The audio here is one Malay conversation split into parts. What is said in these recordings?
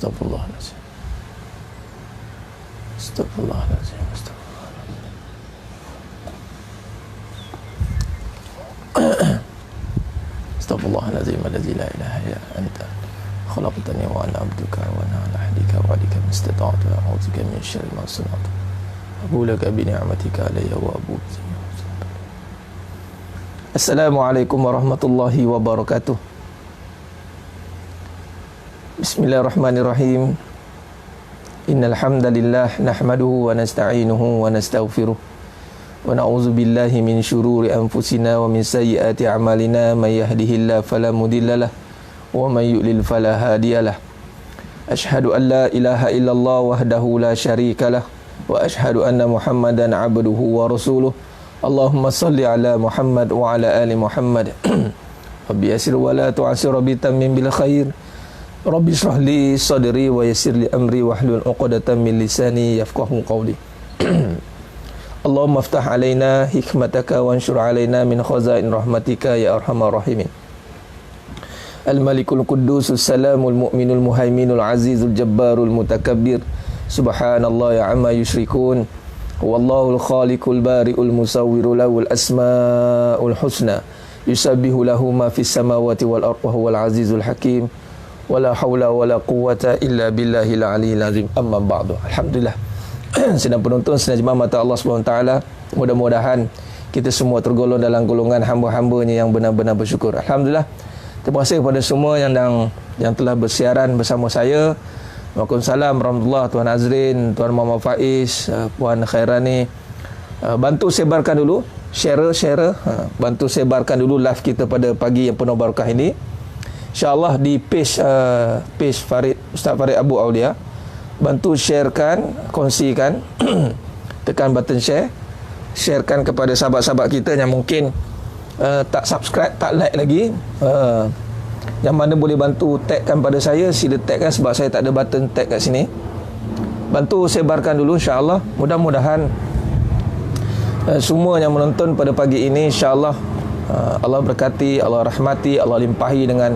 Astagfirullahaladzim. Astagfirullahaladzim. Astagfirullahaladzim. Alladzi la ilaha illa anta khalaqtani wa ana abduka wa ana ala ahdika wa alika mastata'tu wa a'udzubika min syarri ma sana'tu. Abu laka bi ni'matika alayya wa abu. Assalamualaikum warahmatullahi wabarakatuh. Bismillahirrahmanirrahim. Innal hamdalillah nahmaduhu wa nasta'inuhu wa nastaghfiruh wa na'udzu billahi min syururi anfusina wa min sayyiati a'malina may yahdihillahu fala mudhillalah wa may yudlil fala hadiyalah. Asyhadu an la ilaha illallah wahdahu la syarikalah wa asyhadu anna Muhammadan 'abduhu wa rasuluh. Allahumma salli ala Muhammad wa ala ali Muhammad. Rabbi yassir wa la tu'assir bi tammin bil khair. Rabbi shrah li sadri wa yassir li amri wahlul 'uqdatam min lisani yafqahu qawli. Allahumma iftah alaina hikmataka wa anshur alaina min khazain rahmatika ya arhamar rahimin. Al-Malikul Quddusus Salamul Mu'minul Muhaiminul Azizul Jabbarul Mutakabbir. Subhanallah ya amma yusyrikun. Wallahul khaliqul bari'ul musawwiru lahul asma'ul husna. Yusabbihu lahu ma fis samawati wal ardi wa huwal azizul hakim. Wala haula wala quwwata illa billahil aliyyil azim. Amma ba'du. Alhamdulillah. Sedang penonton, sedang jemaah mata Allah SWT, mudah-mudahan kita semua tergolong dalam golongan hamba-hambanya yang benar-benar bersyukur. Alhamdulillah. Terima kasih kepada semua yang telah bersiaran bersama saya. Waalaikumsalam warahmatullahi, Tuan Azrin, Tuan Muhammad Faiz, Puan Khairani. Bantu sebarkan dulu, share. Bantu sebarkan dulu live kita pada pagi yang penuh barakah ini. InsyaAllah di page Farid, Ustaz Farid Abu Aulia. Bantu sharekan, kongsikan. Tekan button share. Sharekan kepada sahabat-sahabat kita yang mungkin tak subscribe, tak like lagi. Yang mana boleh bantu tagkan pada saya, sila tagkan sebab saya tak ada button tag kat sini. Bantu sebarkan dulu insya-Allah. Mudah-mudahan semua yang menonton pada pagi ini insya-Allah Allah berkati, Allah rahmati, Allah limpahi dengan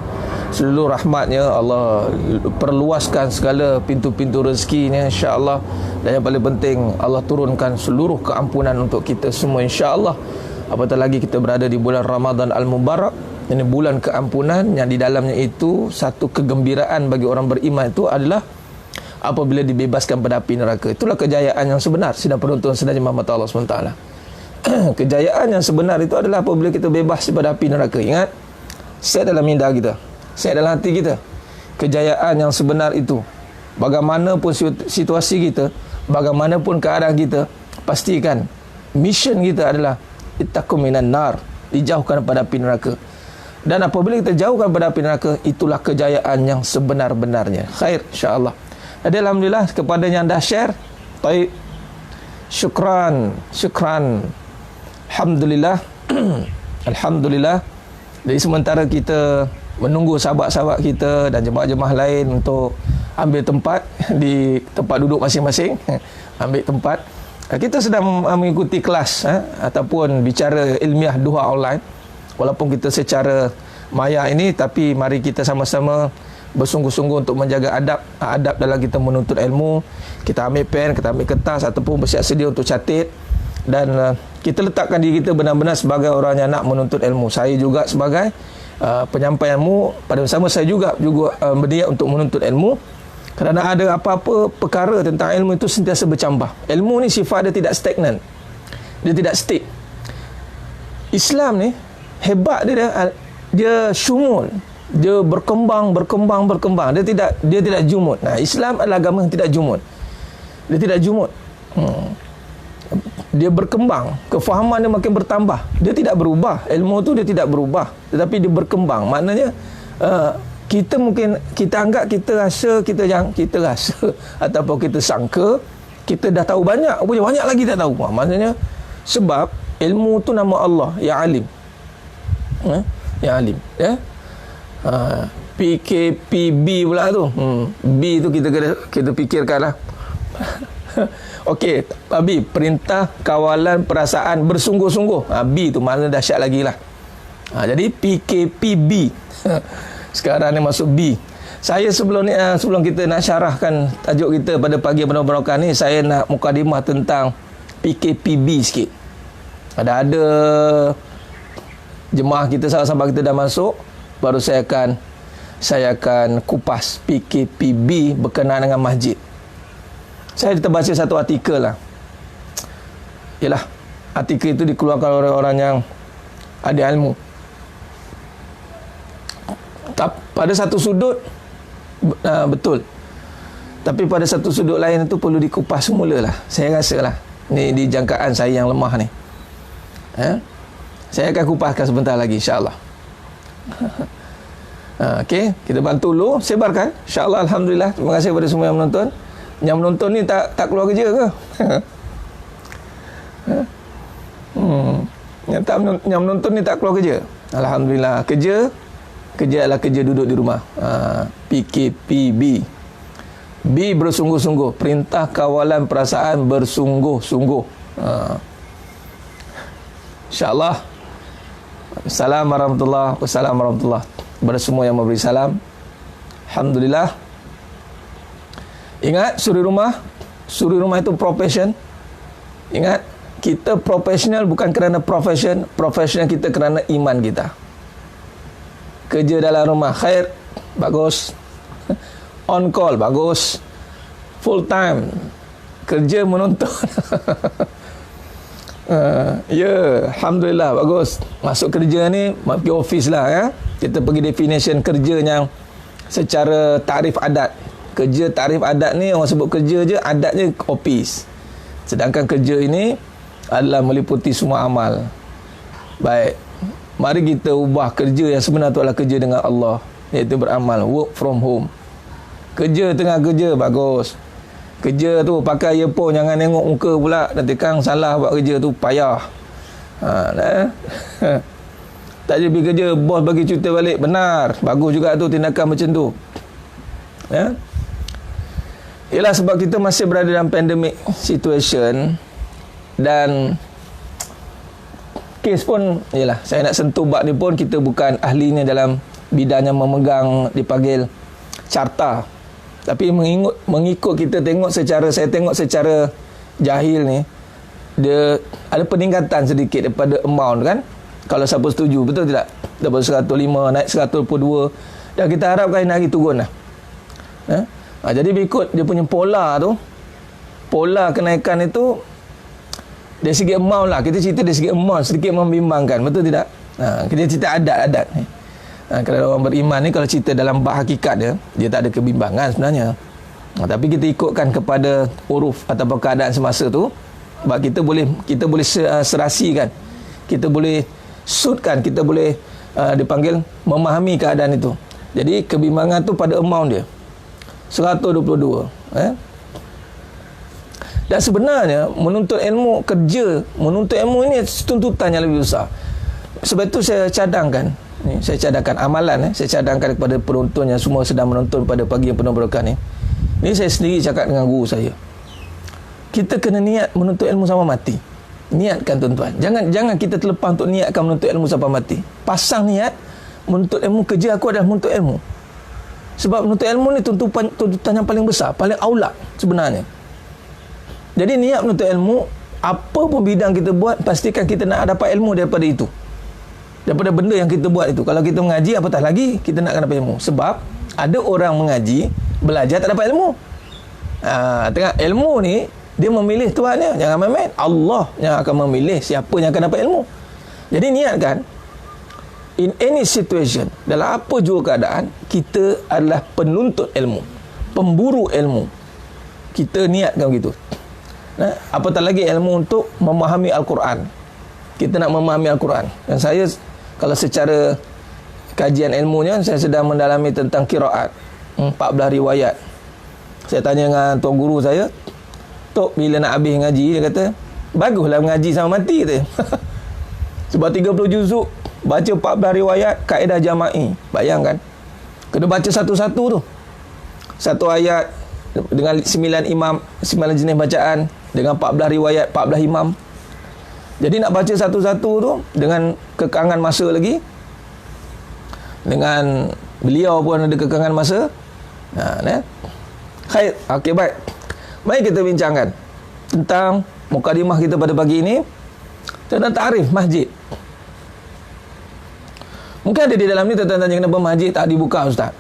seluruh rahmatnya. Allah perluaskan segala pintu-pintu rezekinya insya-Allah. Dan yang paling penting, Allah turunkan seluruh keampunan untuk kita semua insya-Allah. Apatah lagi kita berada di bulan Ramadan Al-Mubarak. Ini bulan keampunan yang di dalamnya itu satu kegembiraan bagi orang beriman itu adalah apabila dibebaskan pada api neraka. Itulah kejayaan yang sebenar. Sedang penonton, sedang jemaah mata Allah SWT. Kejayaan yang sebenar itu adalah apabila kita bebas daripada api neraka. Ingat, set dalam minda kita, set dalam hati kita. Kejayaan yang sebenar itu, bagaimanapun situasi kita, bagaimanapun keadaan kita, pastikan mission kita adalah ittaqu minan nar, dijauhkan pada api neraka. Dan apabila kita jauhkan pada api neraka, itulah kejayaan yang sebenar-benarnya. Khair insya-Allah. Jadi alhamdulillah kepada yang dah share, baik. Syukran. Alhamdulillah. Alhamdulillah. Jadi sementara kita menunggu sahabat-sahabat kita dan jemaah-jemaah lain untuk ambil tempat di tempat duduk masing-masing, ambil tempat, kita sedang mengikuti kelas ataupun bicara ilmiah duha online. Walaupun kita secara maya ini, tapi mari kita sama-sama bersungguh-sungguh untuk menjaga adab dalam kita menuntut ilmu. Kita ambil pen, kita ambil kertas ataupun bersiap sedia untuk catat. Dan kita letakkan diri kita benar-benar sebagai orang yang nak menuntut ilmu. Saya juga sebagai penyampai ilmu, pada sama saya juga berniat untuk menuntut ilmu. Kerana ada apa-apa perkara tentang ilmu itu sentiasa bercambah. Ilmu ni sifat dia tidak stagnan. Dia tidak stick. Islam ni hebat dia syumul. Dia berkembang. Dia tidak jumud. Nah, Islam adalah agama yang tidak jumud. Dia tidak jumud. Dia berkembang, kefahaman dia makin bertambah. Dia tidak berubah. Ilmu tu dia tidak berubah, tetapi dia berkembang. Maknanya kita anggap, kita rasa ataupun kita sangka kita dah tahu banyak, banyak lagi tak tahu. Maknanya sebab ilmu tu nama Allah, ya alim. Ya alim, ya. PKPB pula tu. B tu kita fikirkanlah. Okey, B, perintah kawalan perasaan bersungguh-sungguh. B tu makna dahsyat lagi lah. Jadi PKPB. Sekarang ni masuk B. Saya sebelum kita nak syarahkan tajuk kita pada pagi yang penuh barakah ni, saya nak mukadimah tentang PKPB sikit. Ada jemaah kita, sahabat-sahabat kita dah masuk, baru saya akan kupas PKPB berkenaan dengan masjid. Saya terbaca satu artikel lah. Yalah, artikel itu dikeluarkan oleh orang yang ada ilmu. Pada satu sudut betul, tapi pada satu sudut lain itu perlu dikupas semula lah. Saya rasa lah, ni di jangkaan saya yang lemah ni. Saya akan kupaskan sebentar lagi, insyaAllah. Okey, kita bantu dulu, sebarkan, insyaAllah. Alhamdulillah, terima kasih kepada semua yang menonton. Yang menonton ni tak keluar kerja ke? Yang menonton ni tak keluar kerja? Alhamdulillah, kerja adalah kerja duduk di rumah. PKPB. B, bersungguh-sungguh. Perintah Kawalan Perasaan bersungguh-sungguh. InsyaAllah. Assalamualaikum warahmatullahi. Kepada semua yang memberi salam, alhamdulillah. Ingat, suri rumah itu profession. Ingat, kita profesional bukan kerana profesional kita kerana iman kita. Kerja dalam rumah, khair, bagus. On call, bagus. Full time, kerja menonton. Alhamdulillah, bagus. Masuk kerja ni, pergi office lah ya. Kita pergi definition kerja yang secara tarif adat. Kerja tarif adat ni, orang sebut kerja je, adatnya office. Sedangkan kerja ini adalah meliputi semua amal. Baik, mari kita ubah kerja yang sebenar tu adalah kerja dengan Allah, iaitu beramal, work from home. Kerja tengah kerja, bagus. Kerja tu pakai earphone, jangan tengok muka pula. Nanti kang salah buat kerja tu, payah. Tak je pergi kerja, bos bagi cuti balik, benar, bagus juga tu tindakan macam tu. Ialah sebab kita masih berada dalam pandemic situation. Dan kes pun, ialah saya nak sentuh bab ni pun, kita bukan ahlinya dalam bidang yang memegang dipanggil carta. Tapi mengikut kita tengok saya tengok secara jahil ni, dia ada peningkatan sedikit daripada amount kan. Kalau siapa setuju, betul tidak? Daripada 105 naik 122, dan kita harapkan hari turun lah. Jadi berikut dia punya pola kenaikan itu dari segi amount lah. Kita cerita dari segi amount sedikit membimbangkan, betul tidak? Kita cerita adat-adat ni. Kalau orang beriman ni, kalau cerita dalam bab hakikat dia tak ada kebimbangan sebenarnya. Tapi kita ikutkan kepada uruf ataupun keadaan semasa tu, sebab kita boleh serasikan, kita boleh suitkan, kita boleh dipanggil memahami keadaan itu. Jadi kebimbangan tu pada amount dia 122. Dan sebenarnya menuntut ilmu ini tuntutan yang lebih besar. Sebab itu saya cadangkan amalan, saya cadangkan kepada penonton yang semua sedang menonton pada pagi yang penuh berkah ni. Ini saya sendiri cakap dengan guru saya. Kita kena niat menuntut ilmu sampai mati. Niatkan tuan-tuan. Jangan kita terlepas untuk niatkan menuntut ilmu sampai mati. Pasang niat menuntut ilmu, kerja aku adalah menuntut ilmu. Sebab menuntut ilmu ni tuntutan yang paling besar, paling aula sebenarnya. Jadi niat menuntut ilmu, apa pun bidang kita buat, pastikan kita nak dapat ilmu daripada itu. Daripada benda yang kita buat itu. Kalau kita mengaji, apatah lagi kita nak dapat ilmu. Sebab ada orang mengaji, belajar tak dapat ilmu. Tengok ilmu ni, dia memilih Tuhannya. Jangan main-main. Allah yang akan memilih siapa yang akan dapat ilmu. Jadi niatkan, in any situation, dalam apa jua keadaan, kita adalah penuntut ilmu, pemburu ilmu. Kita niatkan begitu. Apatah lagi ilmu untuk memahami Al-Quran. Kita nak memahami Al-Quran. Dan saya, kalau secara kajian ilmunya, saya sedang mendalami tentang qiraat, 14 riwayat. Saya tanya dengan tuan guru saya, Tok, bila nak habis ngaji, dia kata, baguslah mengaji sama mati, kata. Sebab 30 juzuk, baca 14 riwayat, kaedah jama'i. Bayangkan, kena baca satu-satu tu. Satu ayat dengan 9 imam, 9 jenis bacaan, dengan 14 riwayat, 14 imam. Jadi nak baca satu-satu tu dengan kekangan masa lagi. Dengan beliau pun ada kekangan masa. Khair. Okey, baik. Mari kita bincangkan tentang mukadimah kita pada pagi ini tentang takrif masjid. Mungkin ada di dalam ni tanya kenapa masjid tak dibuka, Ustaz?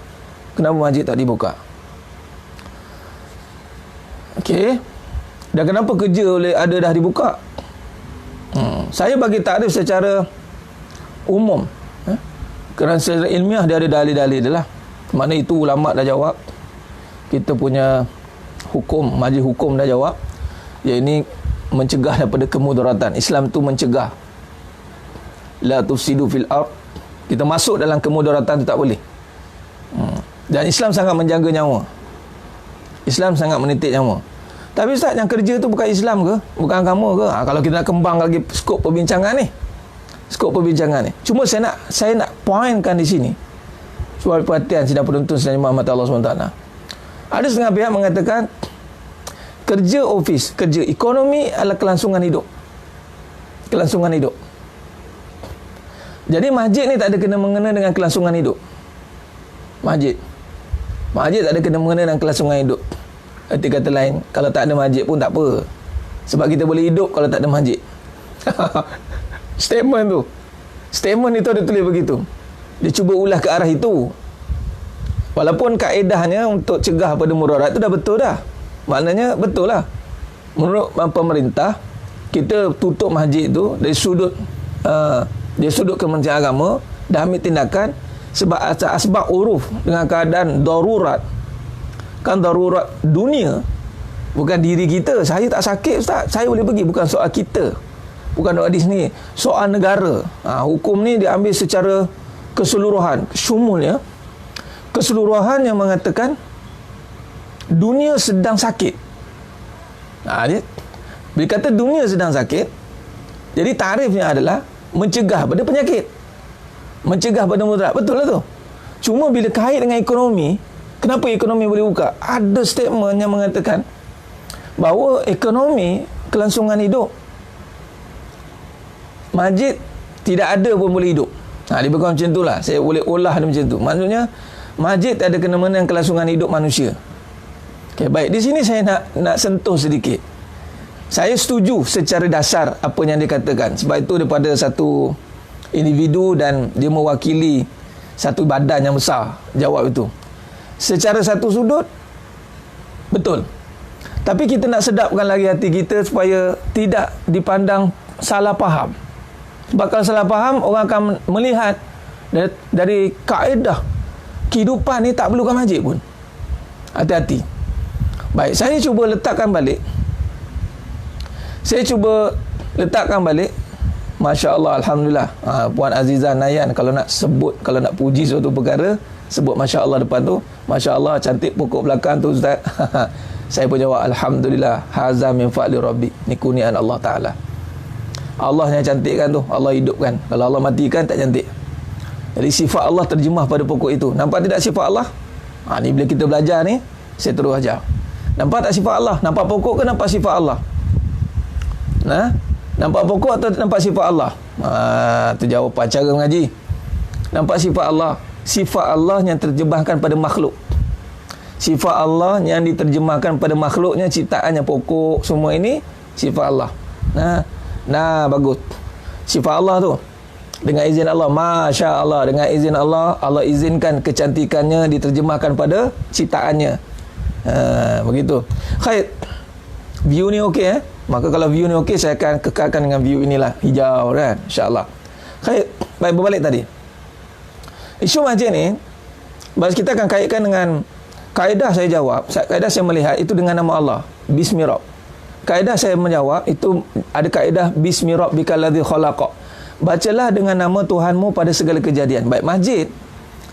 Kenapa masjid tak dibuka? Okey. Dan kenapa kerja ada dah dibuka? Saya bagi takrif secara umum. Kerana secara ilmiah dia ada dalil-dalil dia lah. Mana itu ulama dah jawab. Kita punya hukum, majlis hukum dah jawab. Ya, ini mencegah daripada kemudaratan. Islam tu mencegah. La tufsidu fil ard. Kita masuk dalam kemudaratan tu tak boleh. Dan Islam sangat menjaga nyawa. Islam sangat menitik nyawa. Tapi Ustaz, yang kerja tu bukan Islam ke? Bukan agama ke? Kalau kita nak kembang lagi skop perbincangan ni. Cuma saya nak pointkan di sini. Supaya perhatian sidang penonton sidang Muhammad Allah SWT. Ada setengah pihak mengatakan kerja ofis, kerja ekonomi adalah kelangsungan hidup. Jadi masjid ni tak ada kena-mengena dengan kelangsungan hidup. Masjid tak ada kena-mengena dengan kelangsungan hidup. Arti kata lain, kalau tak ada masjid pun tak apa. Sebab kita boleh hidup kalau tak ada masjid. Statement itu ada tulis begitu. Dia cuba ulas ke arah itu. Walaupun kaedahnya untuk cegah pada mudarat itu dah betul dah. Maknanya betul lah. Menurut pemerintah, kita tutup masjid itu dari sudut Kementerian Agama, dah ambil tindakan sebab asbab uruf dengan keadaan darurat. Kan darurat dunia, bukan diri kita. Saya tak sakit, Ustaz, saya boleh pergi. Bukan soal kita, bukan doa di sini, soal negara. Hukum ni diambil secara keseluruhan, syumulnya keseluruhan yang mengatakan dunia sedang sakit. Bila kata dunia sedang sakit, jadi tarifnya adalah mencegah pada penyakit, mencegah pada mudarat. Betul lah tu. Cuma bila kait dengan ekonomi, kenapa ekonomi boleh buka? Ada statement yang mengatakan bahawa ekonomi kelangsungan hidup, masjid tidak ada pun boleh hidup. Dia bukan macam tu lah. Saya boleh olah dia macam tu. Maksudnya masjid tak ada kena-mena dengan kelangsungan hidup manusia. Okay, baik. Di sini saya nak sentuh sedikit. Saya setuju secara dasar apa yang dia katakan. Sebab itu daripada satu individu dan dia mewakili satu badan yang besar jawab itu. Secara satu sudut betul. Tapi kita nak sedapkan lagi hati kita supaya tidak dipandang salah faham. Sebab kalau salah faham, orang akan melihat dari kaedah kehidupan ni tak perlukan masjid pun. Hati-hati. Baik, saya cuba letakkan balik. Masya Allah, Alhamdulillah. Puan Azizah Nayan, kalau nak puji suatu perkara, sebut Masya Allah depan tu. Masya Allah, cantik pokok belakang tu, Ustaz. Saya pun jawab, Alhamdulillah, haza min fa'li Rabbi. Ni kurniaan Allah Ta'ala. Allah yang cantikkan tu, Allah hidupkan. Kalau Allah matikan, tak cantik. Jadi sifat Allah terjemah pada pokok itu. Nampak tidak sifat Allah? Ni bila kita belajar ni, saya terus ajar. Nampak tak sifat Allah? Nampak pokok ke nampak sifat Allah? Nampak pokok atau nampak sifat Allah? Tu jawapan cara mengaji. Nampak sifat Allah. Sifat Allah yang terjemahkan pada makhluk. Sifat Allah yang diterjemahkan pada makhluknya, ciptaannya, pokok, semua ini sifat Allah. Bagus. Sifat Allah tu dengan izin Allah, Masya Allah, dengan izin Allah, Allah izinkan kecantikannya diterjemahkan pada ciptaannya. Begitu. Khair. View ni okey Maka kalau view ni okey, saya akan kekalkan dengan view inilah, hijau kan, insya-Allah. Khair. Baik, berbalik tadi. Isu masjid ni, kita akan kaitkan dengan kaedah. Saya jawab, kaedah saya melihat itu dengan nama Allah, Bismi Rabb. Kaedah saya menjawab itu ada kaedah Bismi Rabbikal ladzi khalaqa. Bacalah dengan nama Tuhanmu pada segala kejadian. Baik, masjid,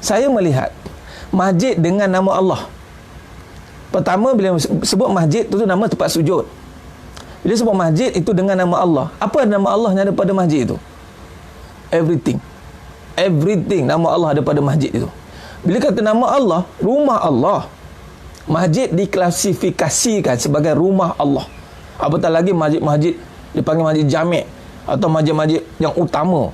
saya melihat masjid dengan nama Allah. Pertama, bila sebut masjid itu nama tempat sujud. Bila sebut masjid itu dengan nama Allah. Apa nama Allah yang ada pada masjid itu? Everything. Nama Allah ada pada masjid itu. Bila kata nama Allah, rumah Allah, masjid diklasifikasikan sebagai rumah Allah. Apatah lagi masjid-masjid dipanggil masjid jami' atau masjid-masjid yang utama,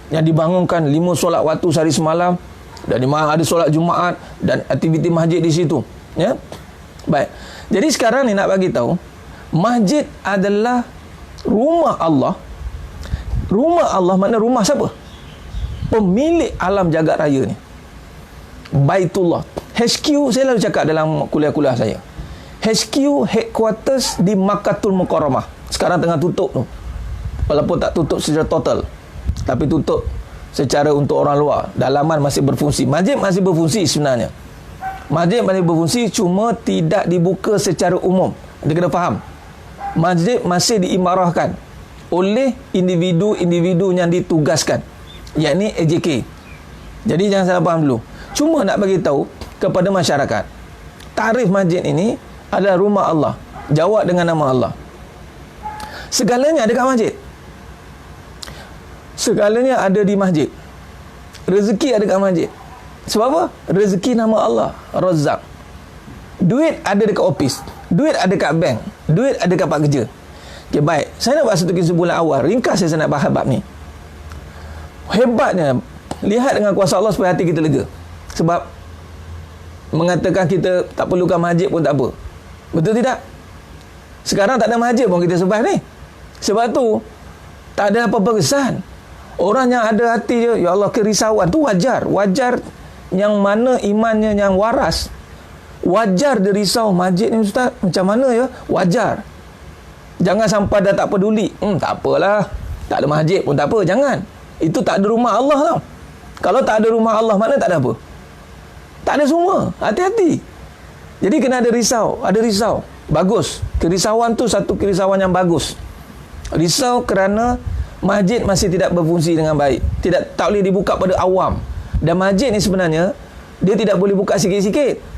yang dibangunkan 5 solat waktu sehari semalam, Dan di mana ada solat Jumaat dan aktiviti masjid di situ. Ya. Baik. Jadi sekarang ni nak bagi tahu, masjid adalah rumah Allah. Rumah Allah makna rumah siapa? Pemilik alam jagat raya ni. Baitullah. HQ, saya lalu cakap dalam kuliah-kuliah saya. HQ, headquarters di Makkatul Mukarramah. Sekarang tengah tutup tu. Walaupun tak tutup secara total, tapi tutup secara untuk orang luar. Dalaman masih berfungsi. Masjid masih berfungsi sebenarnya. Masjid masih berfungsi, cuma tidak dibuka secara umum. Anda kena faham. Masjid masih diimarahkan oleh individu-individu yang ditugaskan, yakni AJK. Jadi jangan salah faham dulu. Cuma nak bagi tahu kepada masyarakat, tarikh masjid ini adalah rumah Allah. Jawab dengan nama Allah. Segalanya ada kat masjid. Segalanya ada di masjid. Rezeki ada kat masjid. Sebab apa? Rezeki nama Allah, Razzaq. Duit ada dekat office. Duit ada kat bank. Duit ada kat tempat kerja. Okey, baik. Saya nak buat satu kesimpulan awal. Ringkas saya nak bahas bab ni. Hebatnya, lihat dengan kuasa Allah supaya hati kita lega. Sebab mengatakan kita tak perlukan masjid pun tak apa. Betul tidak? Sekarang tak ada masjid pun kita sebab ni. Sebab tu tak ada apa-apa kesan. Orang yang ada hati je, ya Allah, kerisauan tu wajar. Wajar yang mana imannya yang waras. Wajar dia risau, masjid ni ustaz macam mana ya? Wajar. Jangan sampai dah tak peduli. Tak apalah. Tak ada masjid pun tak apa. Jangan. Itu tak ada rumah Allah tau. Kalau tak ada rumah Allah, mana tak ada apa? Tak ada semua. Hati-hati. Jadi kena ada risau. Ada risau. Bagus. Kerisauan tu satu kerisauan yang bagus. Risau kerana masjid masih tidak berfungsi dengan baik. Tak boleh dibuka pada awam. Dan masjid ni sebenarnya dia tidak boleh buka sikit-sikit.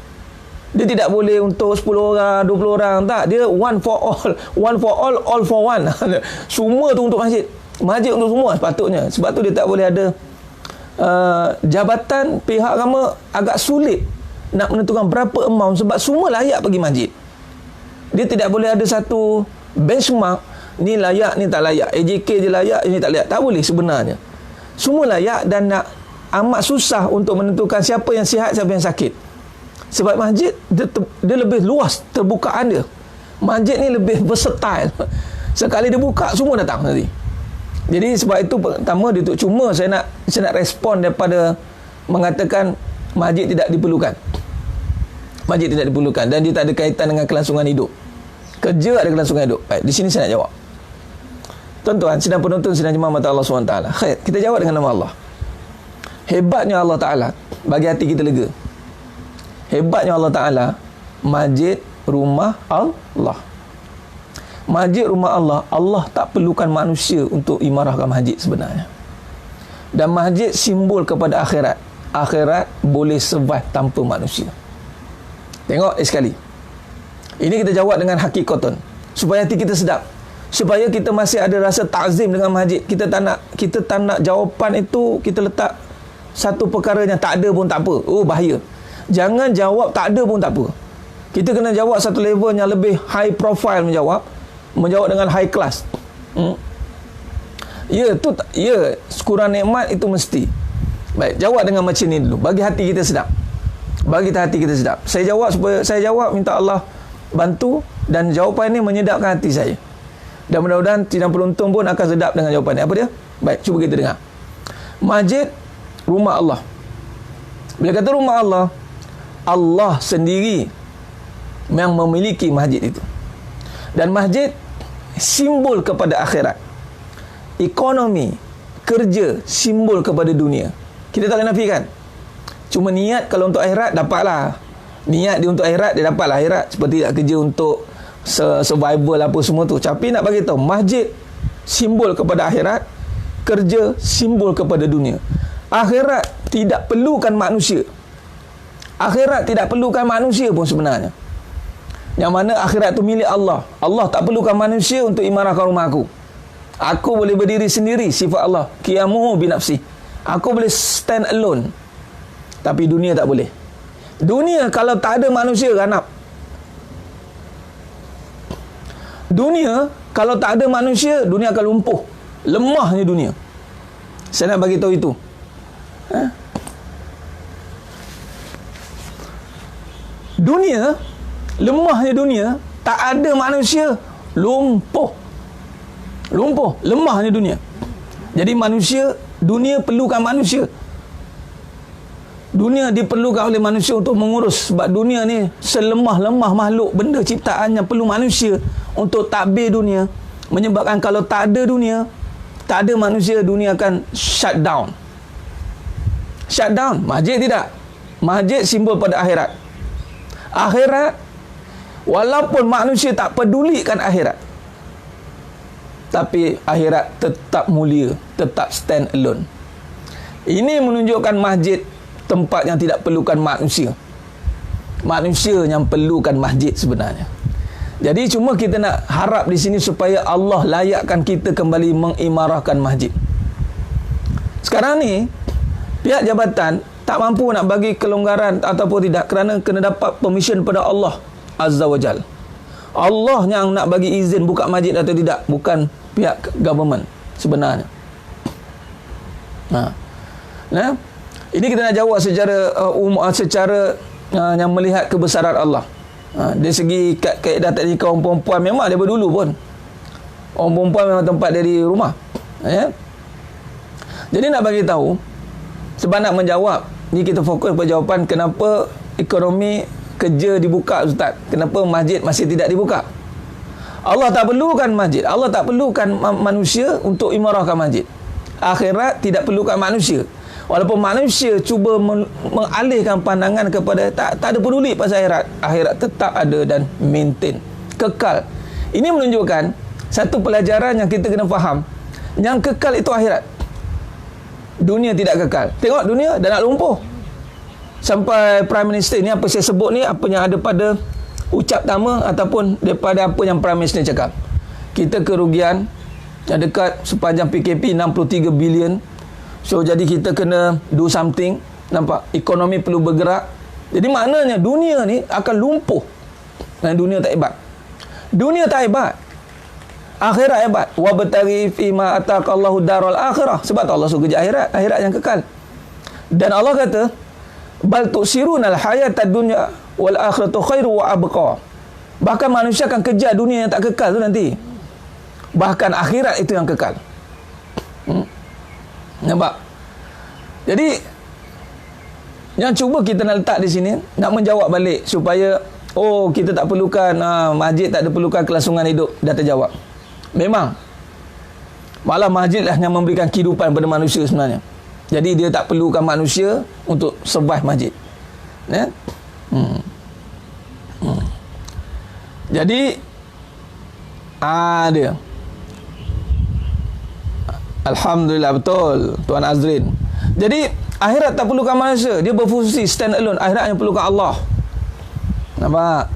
Dia tidak boleh untuk 10 orang, 20 orang. Tak. Dia one for all. One for all for one. Semua tu untuk masjid. Masjid untuk semua sepatutnya. Sebab tu dia tak boleh ada jabatan pihak agama agak sulit nak menentukan berapa amount. Sebab semua layak pergi masjid. Dia tidak boleh ada satu benchmark, ni layak, ni tak layak. AJK je layak, ni tak layak. Tak boleh sebenarnya. Semua layak dan nak amat susah untuk menentukan siapa yang sihat, siapa yang sakit. Sebab masjid, dia lebih luas terbukaan dia. Masjid ni lebih versatile. Sekali dia buka, semua datang nanti. Jadi sebab itu pertama dia tu, cuma saya nak respon daripada mengatakan masjid tidak diperlukan. Masjid tidak diperlukan dan dia tak ada kaitan dengan kelangsungan hidup. Kerja ada kelangsungan hidup. Baik, di sini saya nak jawab. Tuan-tuan, sidang penonton sidang jemaah mata Allah SWT. Khair, kita jawab dengan nama Allah. Hebatnya Allah Ta'ala bagi hati kita lega. Hebatnya Allah Ta'ala, masjid rumah Allah. Masjid rumah Allah, Allah tak perlukan manusia untuk imarahkan masjid sebenarnya. Dan masjid simbol kepada akhirat. Akhirat boleh survive tanpa manusia. Tengok sekali. Ini kita jawab dengan hakikatan supaya hati kita sedap. Supaya kita masih ada rasa ta'zim dengan masjid. Kita tak nak jawapan itu kita letak satu perkara yang tak ada pun tak apa. Oh, bahaya. Jangan jawab tak ada pun tak apa. Kita kena jawab satu level yang lebih high profile menjawab dengan high class. Ya, syukuran nikmat itu mesti. Baik, jawab dengan macam ni dulu. Bagi hati kita sedap. Bagi hati kita sedap. Saya jawab minta Allah bantu dan jawapan ini menyedapkan hati saya. Dan mudah-mudahan sidang penonton pun akan sedap dengan jawapan ini. Apa dia? Baik, cuba kita dengar. Masjid rumah Allah. Bila kata rumah Allah, Allah sendiri yang memiliki masjid itu. Dan masjid simbol kepada akhirat. Ekonomi, kerja simbol kepada dunia. Kita tak boleh nafikan. Cuma niat kalau untuk akhirat dapatlah. Niat dia untuk akhirat, dia dapatlah akhirat. Seperti tak kerja untuk survival apa semua tu. Tapi nak bagi tahu, masjid simbol kepada akhirat, kerja simbol kepada dunia. Akhirat tidak perlukan manusia. Akhirat tidak perlukan manusia pun sebenarnya. Yang mana akhirat tu milik Allah. Allah tak perlukan manusia untuk imarahkan rumah aku. Aku boleh berdiri sendiri, sifat Allah. Qiyamuhu binafsi. Aku boleh stand alone. Tapi dunia tak boleh. Dunia kalau tak ada manusia ganap. Dunia kalau tak ada manusia, dunia akan lumpuh. Lemahnya dunia. Saya nak bagi tahu itu. dunia, lemahnya dunia, tak ada manusia, lumpuh, lemahnya dunia. Jadi manusia, dunia perlukan manusia. Dunia diperlukan oleh manusia untuk mengurus. Sebab dunia ni selemah-lemah makhluk, benda ciptaan yang perlu manusia untuk tadbir dunia. Menyebabkan kalau tak ada dunia, tak ada manusia, dunia akan shut down. Masjid tidak. Masjid simbol pada akhirat. Akhirat, walaupun manusia tak pedulikan akhirat, tapi akhirat tetap mulia, tetap stand alone. Ini menunjukkan masjid tempat yang tidak perlukan manusia. Manusia yang perlukan masjid sebenarnya. Jadi cuma kita nak harap di sini supaya Allah layakkan kita kembali mengimarahkan masjid. Sekarang ni pihak jabatan tak mampu nak bagi kelonggaran ataupun tidak, kerana kena dapat permission pada Allah Azza wa Jal. Allah yang nak bagi izin buka masjid atau tidak, bukan pihak government sebenarnya. Nah, ini kita nak jawab secara yang melihat kebesaran Allah. Dari segi kaedah tadi, kaum perempuan memang daripada dulu pun orang perempuan memang tempat dari rumah, ya. Jadi nak bagi tahu, sebab nak menjawab ni, kita fokus pada jawapan kenapa ekonomi kerja dibuka, Ustaz, kenapa masjid masih tidak dibuka. Allah tak perlukan masjid, Allah tak perlukan manusia untuk imarahkan masjid. Akhirat tidak perlukan manusia. Walaupun manusia cuba mengalihkan pandangan kepada tak ada peduli pasal akhirat, akhirat tetap ada dan maintain, kekal. Ini menunjukkan satu pelajaran yang kita kena faham, yang kekal itu akhirat. Dunia tidak kekal. Tengok dunia dah nak lumpuh. Sampai Prime Minister ni, apa saya sebut ni, apa yang ada pada ucap pertama ataupun daripada apa yang Prime Minister cakap, kita kerugian yang dekat sepanjang PKP 63 bilion. So jadi kita kena do something. Nampak? Ekonomi perlu bergerak. Jadi maknanya dunia ni akan lumpuh. Dan dunia tak hebat. Dunia tak hebat. Akhirat hebat. Wa bataghi fi ma ataqallahu darul akhirah. Sebab tu Allah suruh kerja akhirat, akhirat yang kekal. Dan Allah kata, bal tu'sirunal hayatad dunya wal akhiratu khairu wa abqa. Bahkan manusia akan kejar dunia yang tak kekal tu nanti. Bahkan akhirat itu yang kekal. Nampak? Jadi yang cuba kita nak letak di sini, nak menjawab balik supaya kita tak perlukan masjid, tak ada perlukan kelangsungan hidup. Dah terjawab. Memang malah masjid lah yang memberikan kehidupan pada manusia sebenarnya. Jadi dia tak perlukan manusia untuk survive masjid, ya? Jadi dia Alhamdulillah, betul Tuan Azrin. Jadi akhirat tak perlukan manusia, dia berfungsi stand alone. Akhirat yang perlukan Allah. Nampak?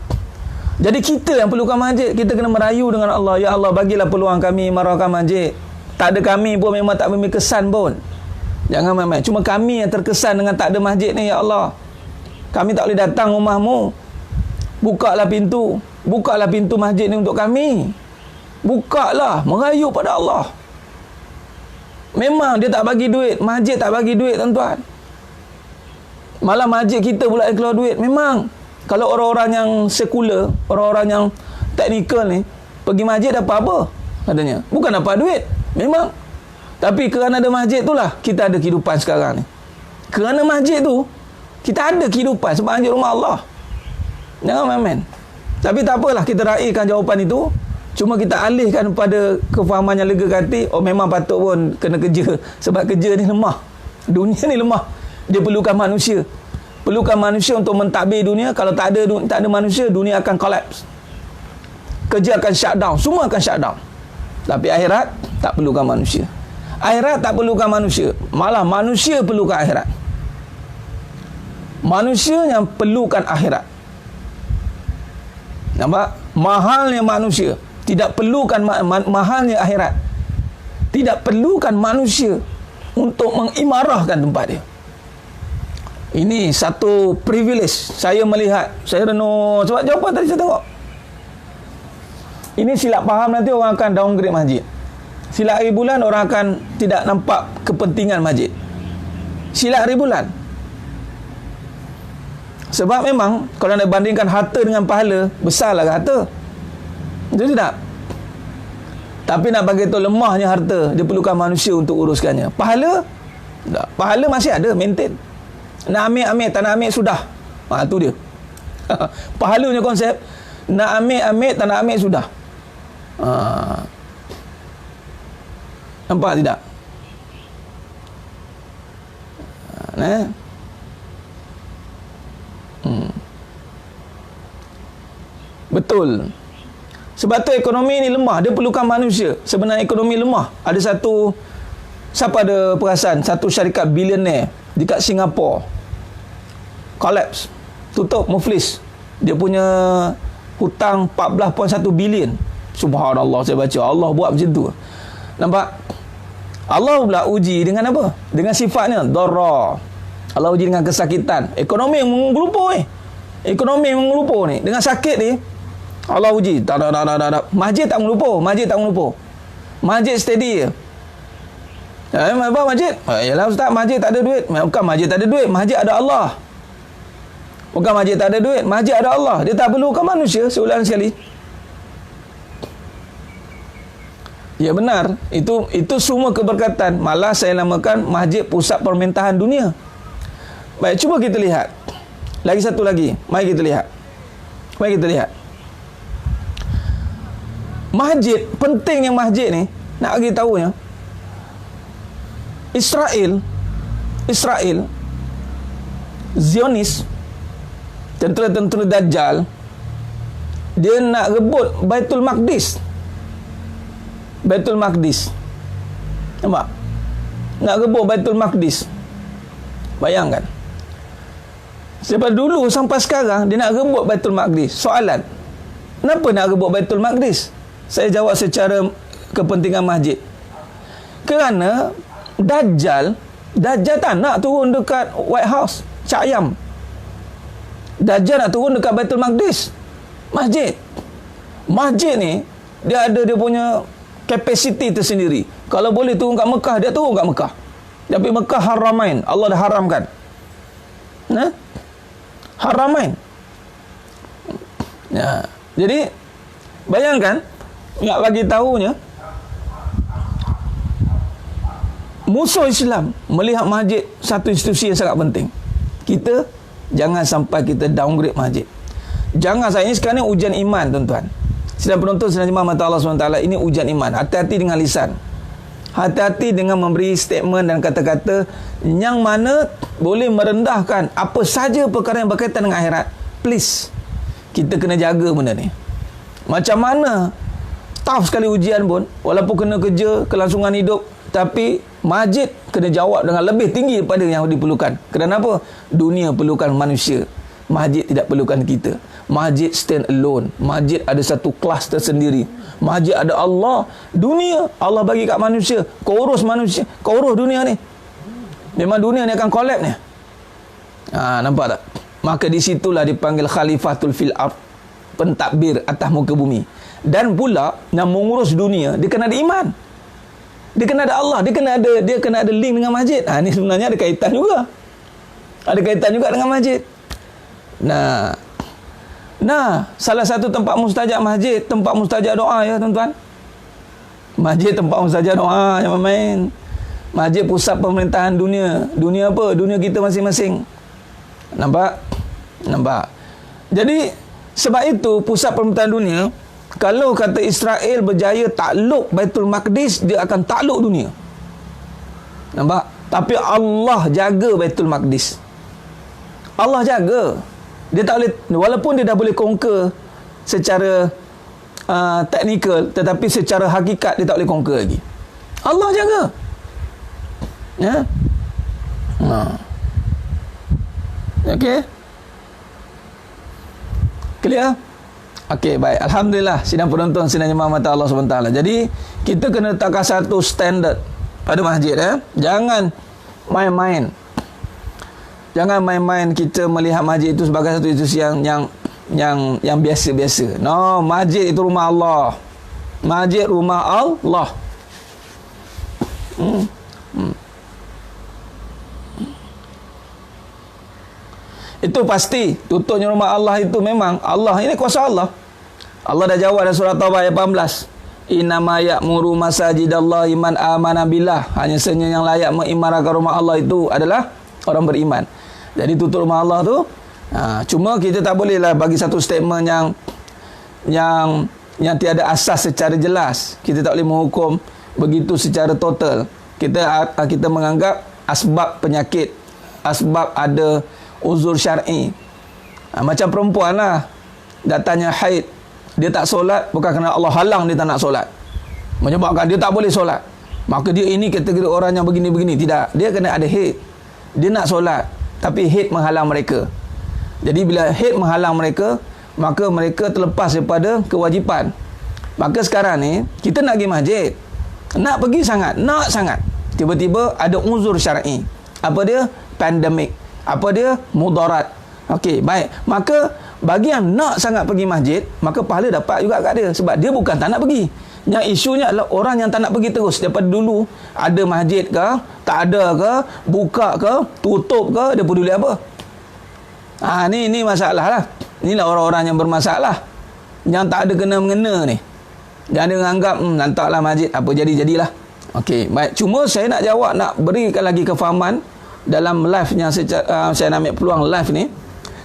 Jadi kita yang perlukan masjid, kita kena merayu dengan Allah. Ya Allah, bagilah peluang kami marahkan masjid. Tak ada kami pun memang tak memiliki kesan pun. Jangan main-main. Cuma kami yang terkesan dengan tak ada masjid ni, ya Allah. Kami tak boleh datang rumahmu. Bukalah pintu masjid ni untuk kami. Bukalah, merayu pada Allah. Memang dia tak bagi duit, masjid tak bagi duit, tuan-tuan. Malah masjid kita pula yang keluar duit. Memang kalau orang-orang yang sekular, orang-orang yang teknikal ni pergi masjid dapat apa? Katanya bukan dapat duit. Memang. Tapi kerana ada masjid itulah kita ada kehidupan sekarang ni. Kerana masjid tu kita ada kehidupan, sebab masjid rumah Allah. Jangan main-main. Tapi tak apalah, kita raikan jawapan itu. Cuma kita alihkan pada kefahaman yang lega hati. Memang patut pun kena kerja. Sebab kerja ni lemah. Dunia ni lemah. Dia perlukan manusia. Perlukan manusia untuk mentadbir dunia. Kalau tak ada manusia, dunia akan collapse. Kerja akan shut down. Semua akan shut down. Tapi akhirat tak perlukan manusia. Akhirat tak perlukan manusia. Malah manusia perlukan akhirat. Manusia yang perlukan akhirat. Nampak? Mahalnya manusia. Tidak perlukan mahalnya akhirat. Tidak perlukan manusia untuk mengimarahkan tempat dia. Ini satu privilege saya melihat. Saya renung. Sebab jawapan tadi saya tengok. Ini silap faham, nanti orang akan downgrade masjid. Silap hari bulan, orang akan tidak nampak kepentingan masjid. Silap hari bulan. Sebab memang kalau nak bandingkan harta dengan pahala, besarlah harta. Betul tidak? Tapi nak bagi tahu lemahnya harta, dia perlukan manusia untuk uruskannya. Pahala, tak. Pahala masih ada, maintain. Nak ambil, tak nak ambil, sudah. Tu dia. Pahala punya konsep, nak ambil, tak nak ambil, sudah. Nampak tidak? Betul. Sebab tu ekonomi ni lemah, dia perlukan manusia. Sebenarnya ekonomi lemah. Ada satu, siapa ada perasan, satu syarikat bilioner dekat Singapura collapse, tutup, muflis. Dia punya hutang 14.1 bilion. Subhanallah, saya baca Allah buat macam tu. Nampak? Allah pula uji dengan apa? Dengan sifatnya darra. Allah uji dengan kesakitan. Ekonomi yang mengelumpur ni. Ekonomi yang mengelumpur ni, dengan sakit ni Allah uji. Tak. Masjid tak mengelumpur, masjid tak mengelumpur. Masjid steady je. Apa masjid? Yalah ustaz, masjid tak ada duit. Bukan masjid tak ada duit, masjid ada Allah. Bukan masjid tak ada duit, masjid ada Allah. Dia tak perlukan manusia, seulang sekali. Ya benar, itu semua keberkatan. Malah saya namakan masjid pusat permintaan dunia. Baik, cuba kita lihat. Lagi satu lagi. Mari kita lihat. Masjid, pentingnya masjid ni, nak bagi tahunya, Israel, Zionis, tentera-tentera Dajjal, dia nak rebut Baitul Maqdis. Nampak? Nak rebut Baitul Maqdis. Bayangkan. Selepas dulu sampai sekarang dia nak rebut Baitul Maqdis. Soalan, kenapa nak rebut Baitul Maqdis? Saya jawab secara kepentingan masjid. Kerana Dajjal tak nak turun dekat White House, Cak Ayam. Dajjal nak turun dekat Baitul Maqdis. Masjid ni dia ada dia punya kapasiti tersendiri. Kalau boleh turun kat Mekah, dia turun kat Mekah. Tapi Mekah Haramain, Allah dah haramkan. Haramain. Ya. Jadi bayangkan, nak bagi tahunya, musuh Islam melihat masjid satu institusi yang sangat penting. Kita jangan sampai kita downgrade masjid. Jangan. Saya ini sekarang ni ujian iman, tuan-tuan. Sedang penonton, sedang jemaah mata Allah SWT, ini ujian iman. Hati-hati dengan lisan. Hati-hati dengan memberi statement dan kata-kata yang mana boleh merendahkan apa saja perkara yang berkaitan dengan akhirat. Please, kita kena jaga benda ni. Macam mana tough sekali ujian pun, walaupun kena kerja, kelangsungan hidup, tapi masjid kena jawab dengan lebih tinggi daripada yang diperlukan. Kerana apa? Dunia perlukan manusia, masjid tidak perlukan kita. Masjid stand alone. Masjid ada satu kelas tersendiri. Masjid ada Allah. Dunia Allah bagi kat manusia. Kau urus manusia, kau urus dunia ni, memang dunia ni akan collapse ni. Nampak tak? Maka di situlah dipanggil khalifatul fil ard, pentadbir atas muka bumi. Dan pula yang mengurus dunia, dia kena ada iman, dia kena ada Allah, dia kena ada link dengan masjid. Ni sebenarnya ada kaitan juga. Ada kaitan juga dengan masjid. Nah, salah satu tempat mustajab masjid, tempat mustajab doa ya tuan-tuan. Masjid tempat mustajab doa, jangan main. Masjid pusat pemerintahan dunia. Dunia apa? Dunia kita masing-masing. Nampak? Jadi sebab itu pusat pemerintahan dunia, kalau kata Israel berjaya takluk Baitul Maqdis, dia akan takluk dunia. Nampak? Tapi Allah jaga Baitul Maqdis. Allah jaga. Dia tak boleh, walaupun dia dah boleh conquer secara teknikal, tetapi secara hakikat dia tak boleh conquer lagi. Allah jaga. Ya. Okey. Clear? Okey, baik. Alhamdulillah, sidang penonton, sidang jemaah mata Allah SWT. Jadi, kita kena letakkan satu standard pada masjid. Jangan main-main. Jangan main-main kita melihat masjid itu sebagai satu institusi yang biasa-biasa. No, masjid itu rumah Allah. Masjid rumah Allah. Itu pasti. Tutupnya rumah Allah itu memang Allah. Ini kuasa Allah. Allah dah jawab dalam surah Taubah ayat 18. Innama ya'muru masajidallahi man amana billah. Hanya saja yang layak mengimarahkan rumah Allah itu adalah orang beriman. Jadi tutup rumah Allah tu, cuma kita tak bolehlah bagi satu statement yang tiada asas secara jelas. Kita tak boleh menghukum begitu secara total. Kita menganggap asbab penyakit, asbab ada uzur syar'i. Macam perempuan lah, datanya haid, dia tak solat bukan kerana Allah halang dia tak nak solat, menyebabkan dia tak boleh solat, maka dia ini kategori orang yang begini-begini. Tidak, dia kena ada haid, dia nak solat, tapi haid menghalang mereka. Jadi bila haid menghalang mereka, maka mereka terlepas daripada kewajipan. Maka sekarang ni kita nak pergi masjid, nak pergi sangat, nak sangat, tiba-tiba ada uzur syar'i. Apa dia? Pandemik. Apa dia? Mudarat. Okey, baik. Maka bagi yang nak sangat pergi masjid, maka pahala dapat juga kat dia, sebab dia bukan tak nak pergi. Yang isunya adalah orang yang tak nak pergi terus. Daripada dulu ada masjid ke, tak ada ke, buka ke, tutup ke, dia peduli apa? Ni masalah lah. Inilah orang-orang yang bermasalah, yang tak ada kena-mengena ni. Jangan dia menganggap nantaklah masjid, apa jadi-jadilah. Okey, baik. Cuma saya nak jawab, nak berikan lagi kefahaman dalam live yang saya nak ambil peluang live ni.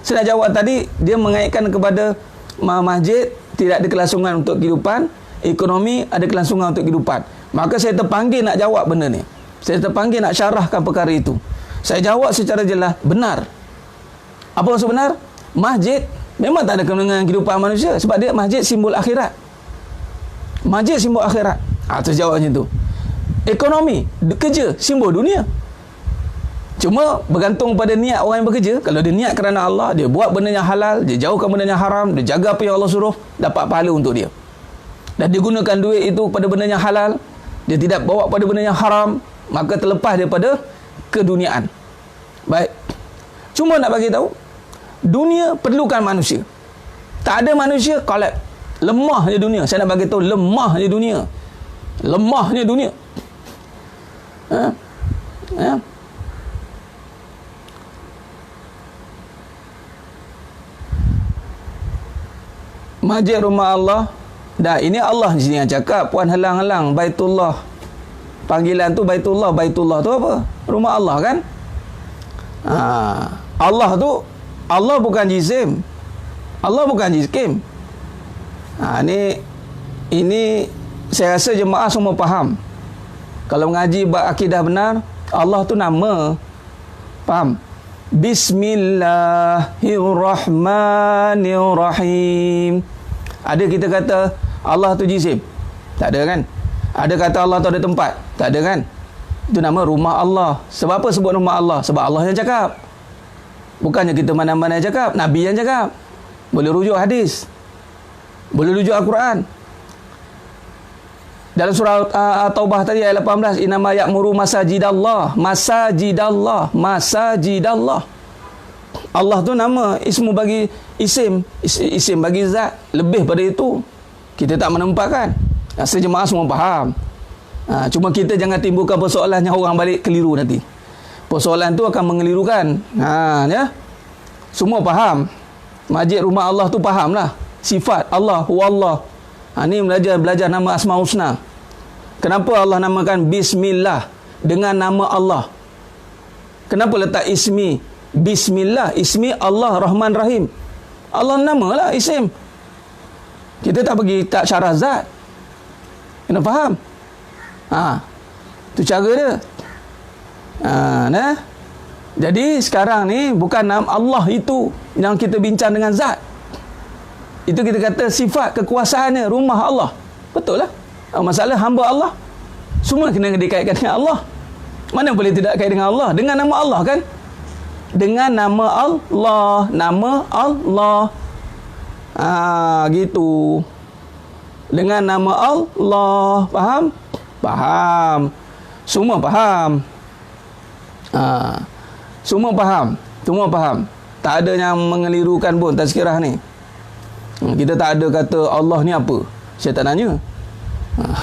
Saya nak jawab tadi, dia mengaitkan kepada masjid tidak ada kelangsungan untuk kehidupan, ekonomi ada kelangsungan untuk kehidupan. Maka saya terpanggil nak jawab benda ni. Saya terpanggil nak syarahkan perkara itu. Saya jawab secara jelas, benar. Apa maksud benar? Masjid memang tak ada kena dengan kehidupan manusia, sebab dia masjid simbol akhirat. Masjid simbol akhirat. Terjawab macam tu. Ekonomi, kerja, simbol dunia. Cuma bergantung pada niat orang yang bekerja. Kalau dia niat kerana Allah, dia buat benda yang halal, dia jauhkan benda yang haram, dia jaga apa yang Allah suruh, dapat pahala untuk dia. Dan dia gunakan duit itu pada benda yang halal, dia tidak bawa pada benda yang haram, maka terlepas daripada keduniaan. Baik. Cuma nak bagi tahu, dunia perlukan manusia. Tak ada manusia, collapse. Lemahnya dunia. Saya nak bagi tahu, lemahnya dunia. Lemahnya dunia. Masjid rumah Allah. Dah, ini Allah di sini yang cakap, puan halang-halang Baitullah. Panggilan tu Baitullah. Baitullah tu apa? Rumah Allah kan? Allah tu, Allah bukan jisim. Allah bukan jisim. Ini saya rasa jemaah semua faham. Kalau mengaji bab akidah benar, Allah tu nama. Faham? Bismillahirrahmanirrahim. Ada kita kata Allah tu jisim? Tak ada kan? Ada kata Allah tu ada tempat? Tak ada kan? Itu nama rumah Allah. Sebab apa sebut rumah Allah? Sebab Allah yang cakap. Bukannya kita mana-mana yang cakap, Nabi yang cakap. Boleh rujuk hadis, boleh rujuk Al-Quran. Dalam surah Taubah tadi ayat 18, innama ya'muru masajidallah. Masajidallah. Masajidallah. Allah tu nama, ismu bagi isim, isim bagi zat. Lebih pada itu kita tak menempatkan. Sejemaah semua faham. Cuma kita jangan timbulkan persoalan yang orang balik keliru nanti. Persoalan tu akan mengelirukan. Ya. Semua faham. Masjid rumah Allah tu fahamlah. Sifat Allah, huwallah. Ni belajar nama Asmaul Husna. Kenapa Allah namakan Bismillah dengan nama Allah? Kenapa letak ismi Bismillah? Ismi Allah Rahman Rahim. Allah namalah isim. Kita tak pergi tak syarah zat. Kena faham. Tu cara dia. Jadi sekarang ni bukan nama Allah itu yang kita bincang dengan zat. Itu kita kata sifat kekuasaannya, rumah Allah. Betul lah. Masalah hamba Allah, semua kena dikaitkan dengan Allah. Mana boleh tidak kait dengan Allah? Dengan nama Allah kan? Dengan nama Allah. Nama Allah. Gitu. Dengan nama Allah. Faham? Faham. Semua faham. Semua faham. Semua faham. Tak ada yang mengelirukan pun tazkirah ni. Kita tak ada kata Allah ni apa. Saya tak nanya.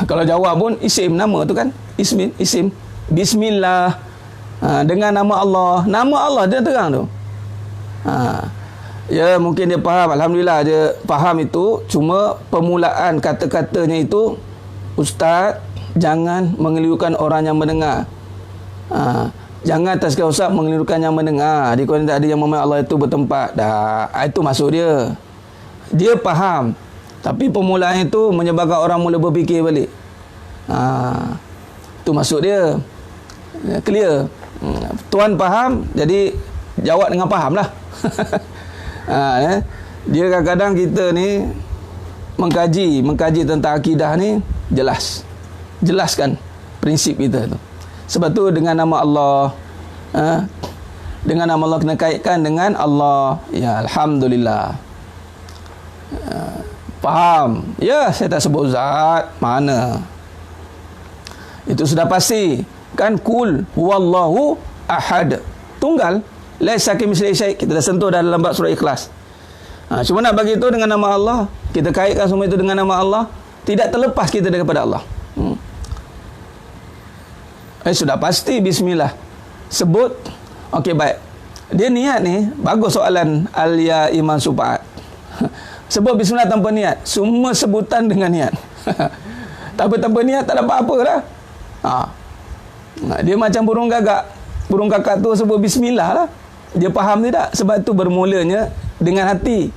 Kalau jawab pun isim nama tu kan. Isim. Bismillah. Dengan nama Allah. Nama Allah dia terang tu. Ya, mungkin dia faham. Alhamdulillah dia faham itu. Cuma permulaan kata-katanya itu, Ustaz, jangan mengelirukan orang yang mendengar. Jangan tazkiyah Ustaz mengelirukan yang mendengar. Dia kata ada yang memang Allah itu bertempat. Dah, itu maksud dia. Dia faham. Tapi permulaan itu menyebabkan orang mula berfikir balik. Itu maksud dia. Clear. Tuan faham, jadi jawab dengan faham lah. Dia kadang-kadang kita ni mengkaji tentang akidah ni, jelaskan prinsip kita tu. Sebab tu dengan nama Allah, dengan nama Allah kena kaitkan dengan Allah. Ya, Alhamdulillah. Faham? Ya, saya tak sebut zat. Mana? Itu sudah pasti. Kan kul huwallahu ahad. Tunggal. Laisa kamitslihi syai'. Kita dah sentuh dah dalam bab surah Ikhlas. Cuma nak bagi itu dengan nama Allah, kita kaitkan semua itu dengan nama Allah, tidak terlepas kita daripada Allah. Sudah pasti bismillah. Sebut. Okey, baik. Dia niat ni, bagus soalan Alia Iman Supaat. Sebut bismillah tanpa niat. Semua sebutan dengan niat. Tapi tanpa niat tak dapat apa dah. Dia macam burung gagak. Burung kakak tu sebut bismillah lah. Dia faham tidak? Sebab tu bermulanya dengan hati.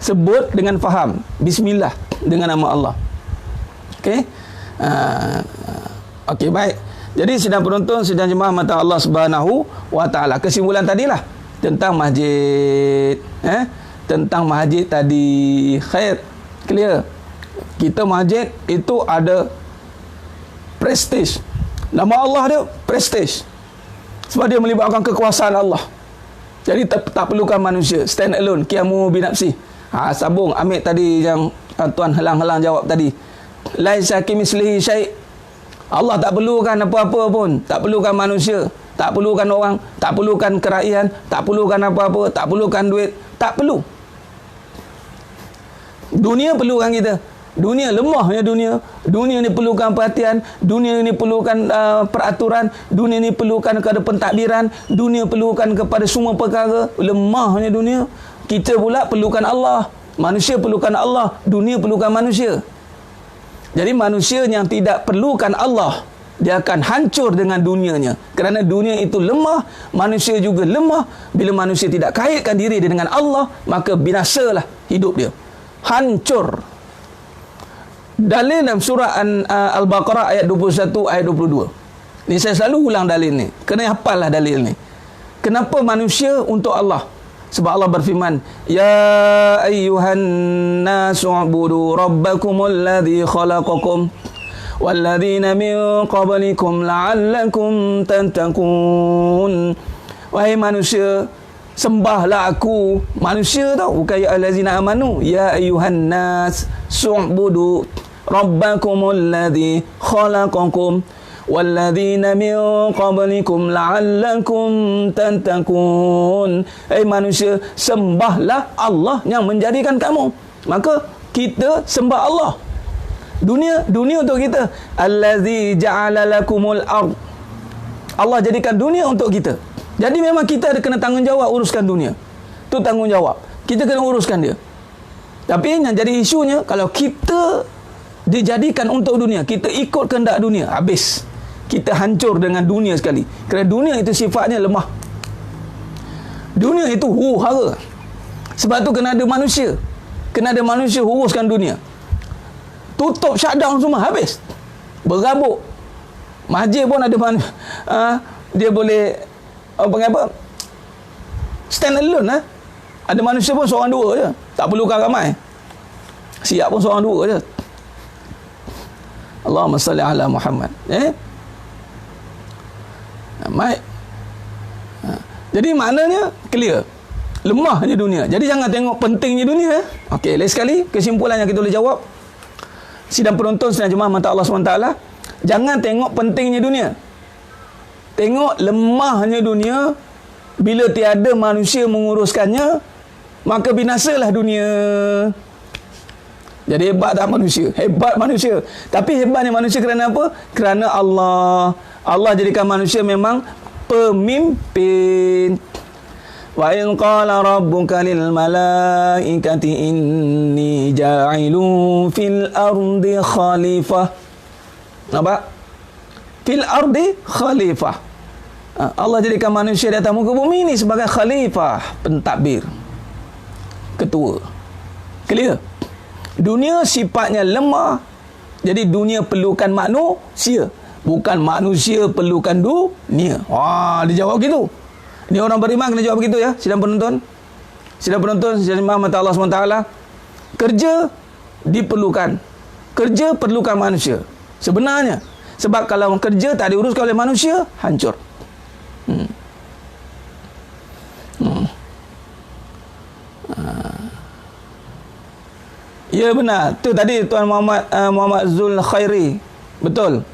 Sebut dengan faham. Bismillah dengan nama Allah. Okey? Okey, baik. Jadi sidang penonton, sidang jemaah mata Allah Subhanahu wa taala. Kesimpulan tadilah tentang masjid. Tentang masjid tadi. Khair. Clear. Kita masjid itu ada prestige. Nama Allah dia prestige. Sebab dia melibatkan kekuasaan Allah. Jadi tak perlukan manusia. Stand alone. Qiyamu binafsi. Sambung. Ambil tadi yang tuan helang-helang jawab tadi. Laisa kamitslihi syai'. Allah tak perlukan apa-apa pun. Tak perlukan manusia. Tak perlukan orang. Tak perlukan kerajaan. Tak perlukan apa-apa. Tak perlukan duit. Tak perlu. Dunia perlukan kita. Dunia lemahnya dunia. Dunia ni perlukan perhatian. Dunia ni perlukan peraturan. Dunia ni perlukan kepada pentadbiran. Dunia perlukan kepada semua perkara. Lemahnya dunia. Kita pula perlukan Allah. Manusia perlukan Allah. Dunia perlukan manusia. Jadi manusia yang tidak perlukan Allah, dia akan hancur dengan dunianya. Kerana dunia itu lemah, manusia juga lemah. Bila manusia tidak kaitkan diri dia dengan Allah, maka binasalah hidup dia. Hancur. Dalil dalam surah Al-Baqarah ayat 21, ayat 22. Ni saya selalu ulang dalil ni. Kena hafallah dalil ni. Kenapa manusia untuk Allah? Sebab Allah berfirman, Ya ayyuhan nasu ubudu rabbakumul ladzi khalaqakum walladzina min qablikum la'allakum tattaqun. Wahai manusia, sembahlah aku. Manusia tau, bukan ya allazina amanu. Ya ayyuhan nas su'budu rabbakumul ladzi khalaqakum walladzina min qablikum la'allakum tattaqun. Manusia, sembahlah Allah yang menjadikan kamu. Maka kita sembah Allah. Dunia untuk kita. Allazi ja'ala lakumul ard. Allah jadikan dunia untuk kita. Jadi memang kita ada kena tanggungjawab uruskan dunia. Tu tanggungjawab. Kita kena uruskan dia. Tapi yang jadi isunya, kalau kita dijadikan untuk dunia, kita ikut kehendak dunia, habis. Kita hancur dengan dunia sekali. Kerana dunia itu sifatnya lemah. Dunia itu huru-hara. Sebab tu kena ada manusia. Kena ada manusia uruskan dunia. Tutup, shutdown semua, habis. Berabuk. Masjid pun ada dia boleh apa stand alone lah. Ada manusia pun seorang dua je. Tak perlukan ramai. Siap pun seorang dua je. Allahumma salli ala Muhammad. Baik. Jadi maknanya clear. Lemahnya dunia. Jadi jangan tengok pentingnya dunia. Okey, lagi sekali kesimpulan yang kita boleh jawab. Sidang penonton, sidang jemaah mata Allah SWT, jangan tengok pentingnya dunia. Tengok lemahnya dunia. Bila tiada manusia menguruskannya, maka binasalah dunia. Jadi hebat tak manusia? Hebat manusia. Tapi hebatnya manusia kerana apa? Kerana Allah. Allah jadikan manusia memang pemimpin. Wa in qala rabbuka lil malaikati inni ja'ilun fil ardi khalifah. Nampak? Fil ardi khalifah. Allah jadikan manusia di atas muka bumi ini sebagai khalifah, pentadbir, ketua. Clear? Dunia sifatnya lemah, jadi dunia perlukan manusia, bukan manusia perlukan dunia. Wah, dia jawab gitu. Ini orang beriman kena jawab begitu ya, sidang penonton. Sidang penonton, sidang mata Allah SWT. Kerja diperlukan. Kerja perlukan manusia. Sebenarnya. Sebab kalau kerja tak diuruskan oleh manusia, hancur. Ya benar. Tu tadi Tuan Muhammad Zul Khairi. Betul.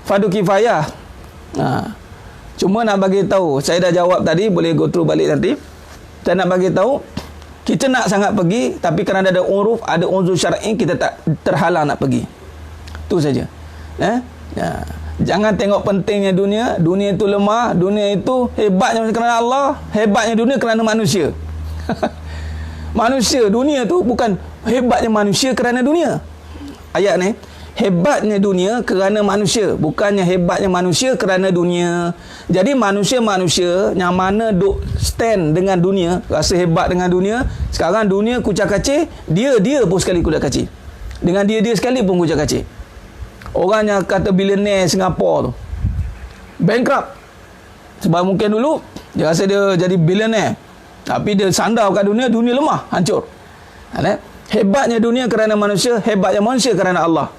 Fardu kifayah. Cuma nak bagi tahu, saya dah jawab tadi, boleh go through balik nanti. Saya nak bagi tahu, kita nak sangat pergi, tapi kerana ada uruf, ada unsur syar'i, kita tak terhalang nak pergi. Tu saja. Jangan tengok pentingnya dunia. Dunia itu lemah, dunia itu hebatnya kerana Allah, hebatnya dunia kerana manusia. Manusia, dunia tu bukan hebatnya manusia kerana dunia. Ayat ni, hebatnya dunia kerana manusia, bukannya hebatnya manusia kerana dunia. Jadi manusia-manusia yang mana duk stand dengan dunia, rasa hebat dengan dunia, sekarang dunia kucak-kacir, dia pun sekali kucak-kacir. Dengan dia sekali pun kucak-kacir. Orang yang kata billionaire Singapura tu bankrupt. Sebab mungkin dulu dia rasa dia jadi billionaire, tapi dia sandar kat dunia, dunia lemah, hancur. Hebatnya dunia kerana manusia, hebatnya manusia kerana Allah.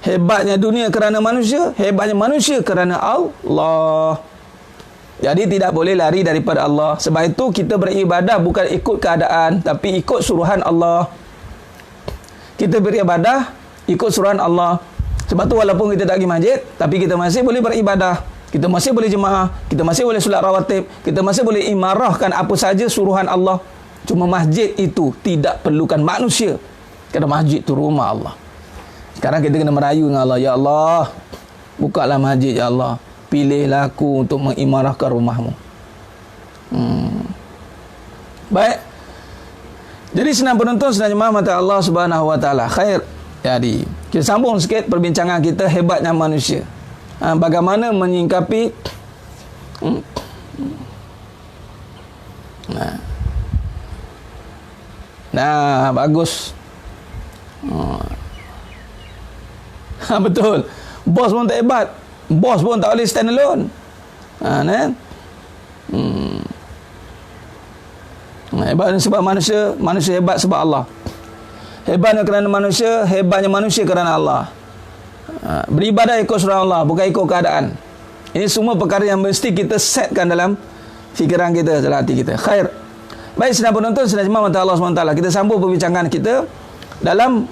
Hebatnya dunia kerana manusia, hebatnya manusia kerana Allah. Jadi tidak boleh lari daripada Allah. Sebab itu kita beribadah bukan ikut keadaan, tapi ikut suruhan Allah. Kita beribadah ikut suruhan Allah. Sebab tu walaupun kita tak pergi masjid, tapi kita masih boleh beribadah. Kita masih boleh jemaah, kita masih boleh solat rawatib, kita masih boleh imarahkan apa saja suruhan Allah. Cuma masjid itu tidak perlukan manusia. Kerana masjid itu rumah Allah. Sekarang kita kena merayu dengan Allah. Ya Allah, bukalah masjid, ya Allah. Pilihlah aku untuk mengimarahkan rumahmu. Baik. Jadi senang penonton, senang jemaah mata Allah Subhanahu Wa Taala. Khair. Jadi kita sambung sikit perbincangan kita, hebatnya manusia. Bagaimana menyingkapi bagus. Betul. Bos pun tak hebat. Bos pun tak boleh stand alone. Hebat sebab manusia hebat sebab Allah. Hebatnya kerana manusia, hebatnya manusia kerana Allah. Beribadah ikut surah Allah, bukan ikut keadaan. Ini semua perkara yang mesti kita setkan dalam fikiran kita, dalam hati kita. Khair. Baik, sedang penonton, sedang jemaah mata Allah SWT. Kita sambung perbincangan kita dalam,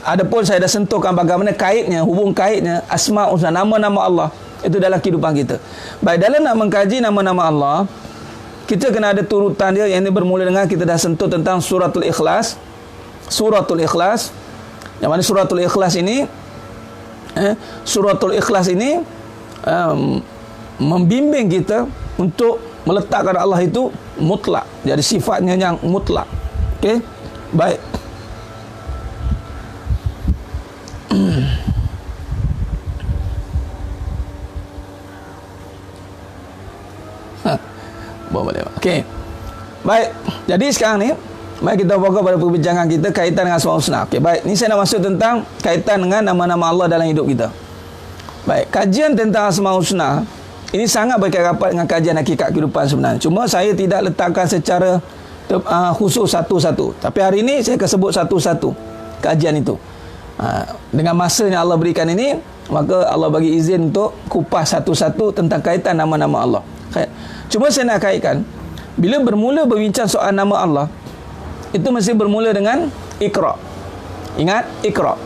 adapun saya dah sentuhkan bagaimana kaitnya, hubung kaitnya asma' husna, nama-nama Allah itu dalam kehidupan kita. Baik, dalam nak mengkaji nama-nama Allah, kita kena ada turutan dia. Yang ini bermula dengan kita dah sentuh tentang suratul ikhlas. Suratul ikhlas, yang mana suratul ikhlas ini membimbing kita untuk meletakkan Allah itu mutlak. Jadi sifatnya yang mutlak. Okey? Baik. Boleh. Okey. Baik. Jadi sekarang ni mari kita fokus pada perbincangan kita kaitan dengan Asmaul Husna. Okey, baik. Ni saya nak masuk tentang kaitan dengan nama-nama Allah dalam hidup kita. Baik, kajian tentang Asmaul Husna ini sangat berkaitan dengan kajian hakikat kehidupan sebenarnya. Cuma saya tidak letakkan secara khusus satu-satu. Tapi hari ini saya akan sebut satu-satu kajian itu. Dengan masa yang Allah berikan ini, maka Allah bagi izin untuk kupas satu-satu tentang kaitan nama-nama Allah. Cuma saya nak kaitkan, bila bermula berbincang soal nama Allah, itu mesti bermula dengan Iqra. Ingat, Iqra.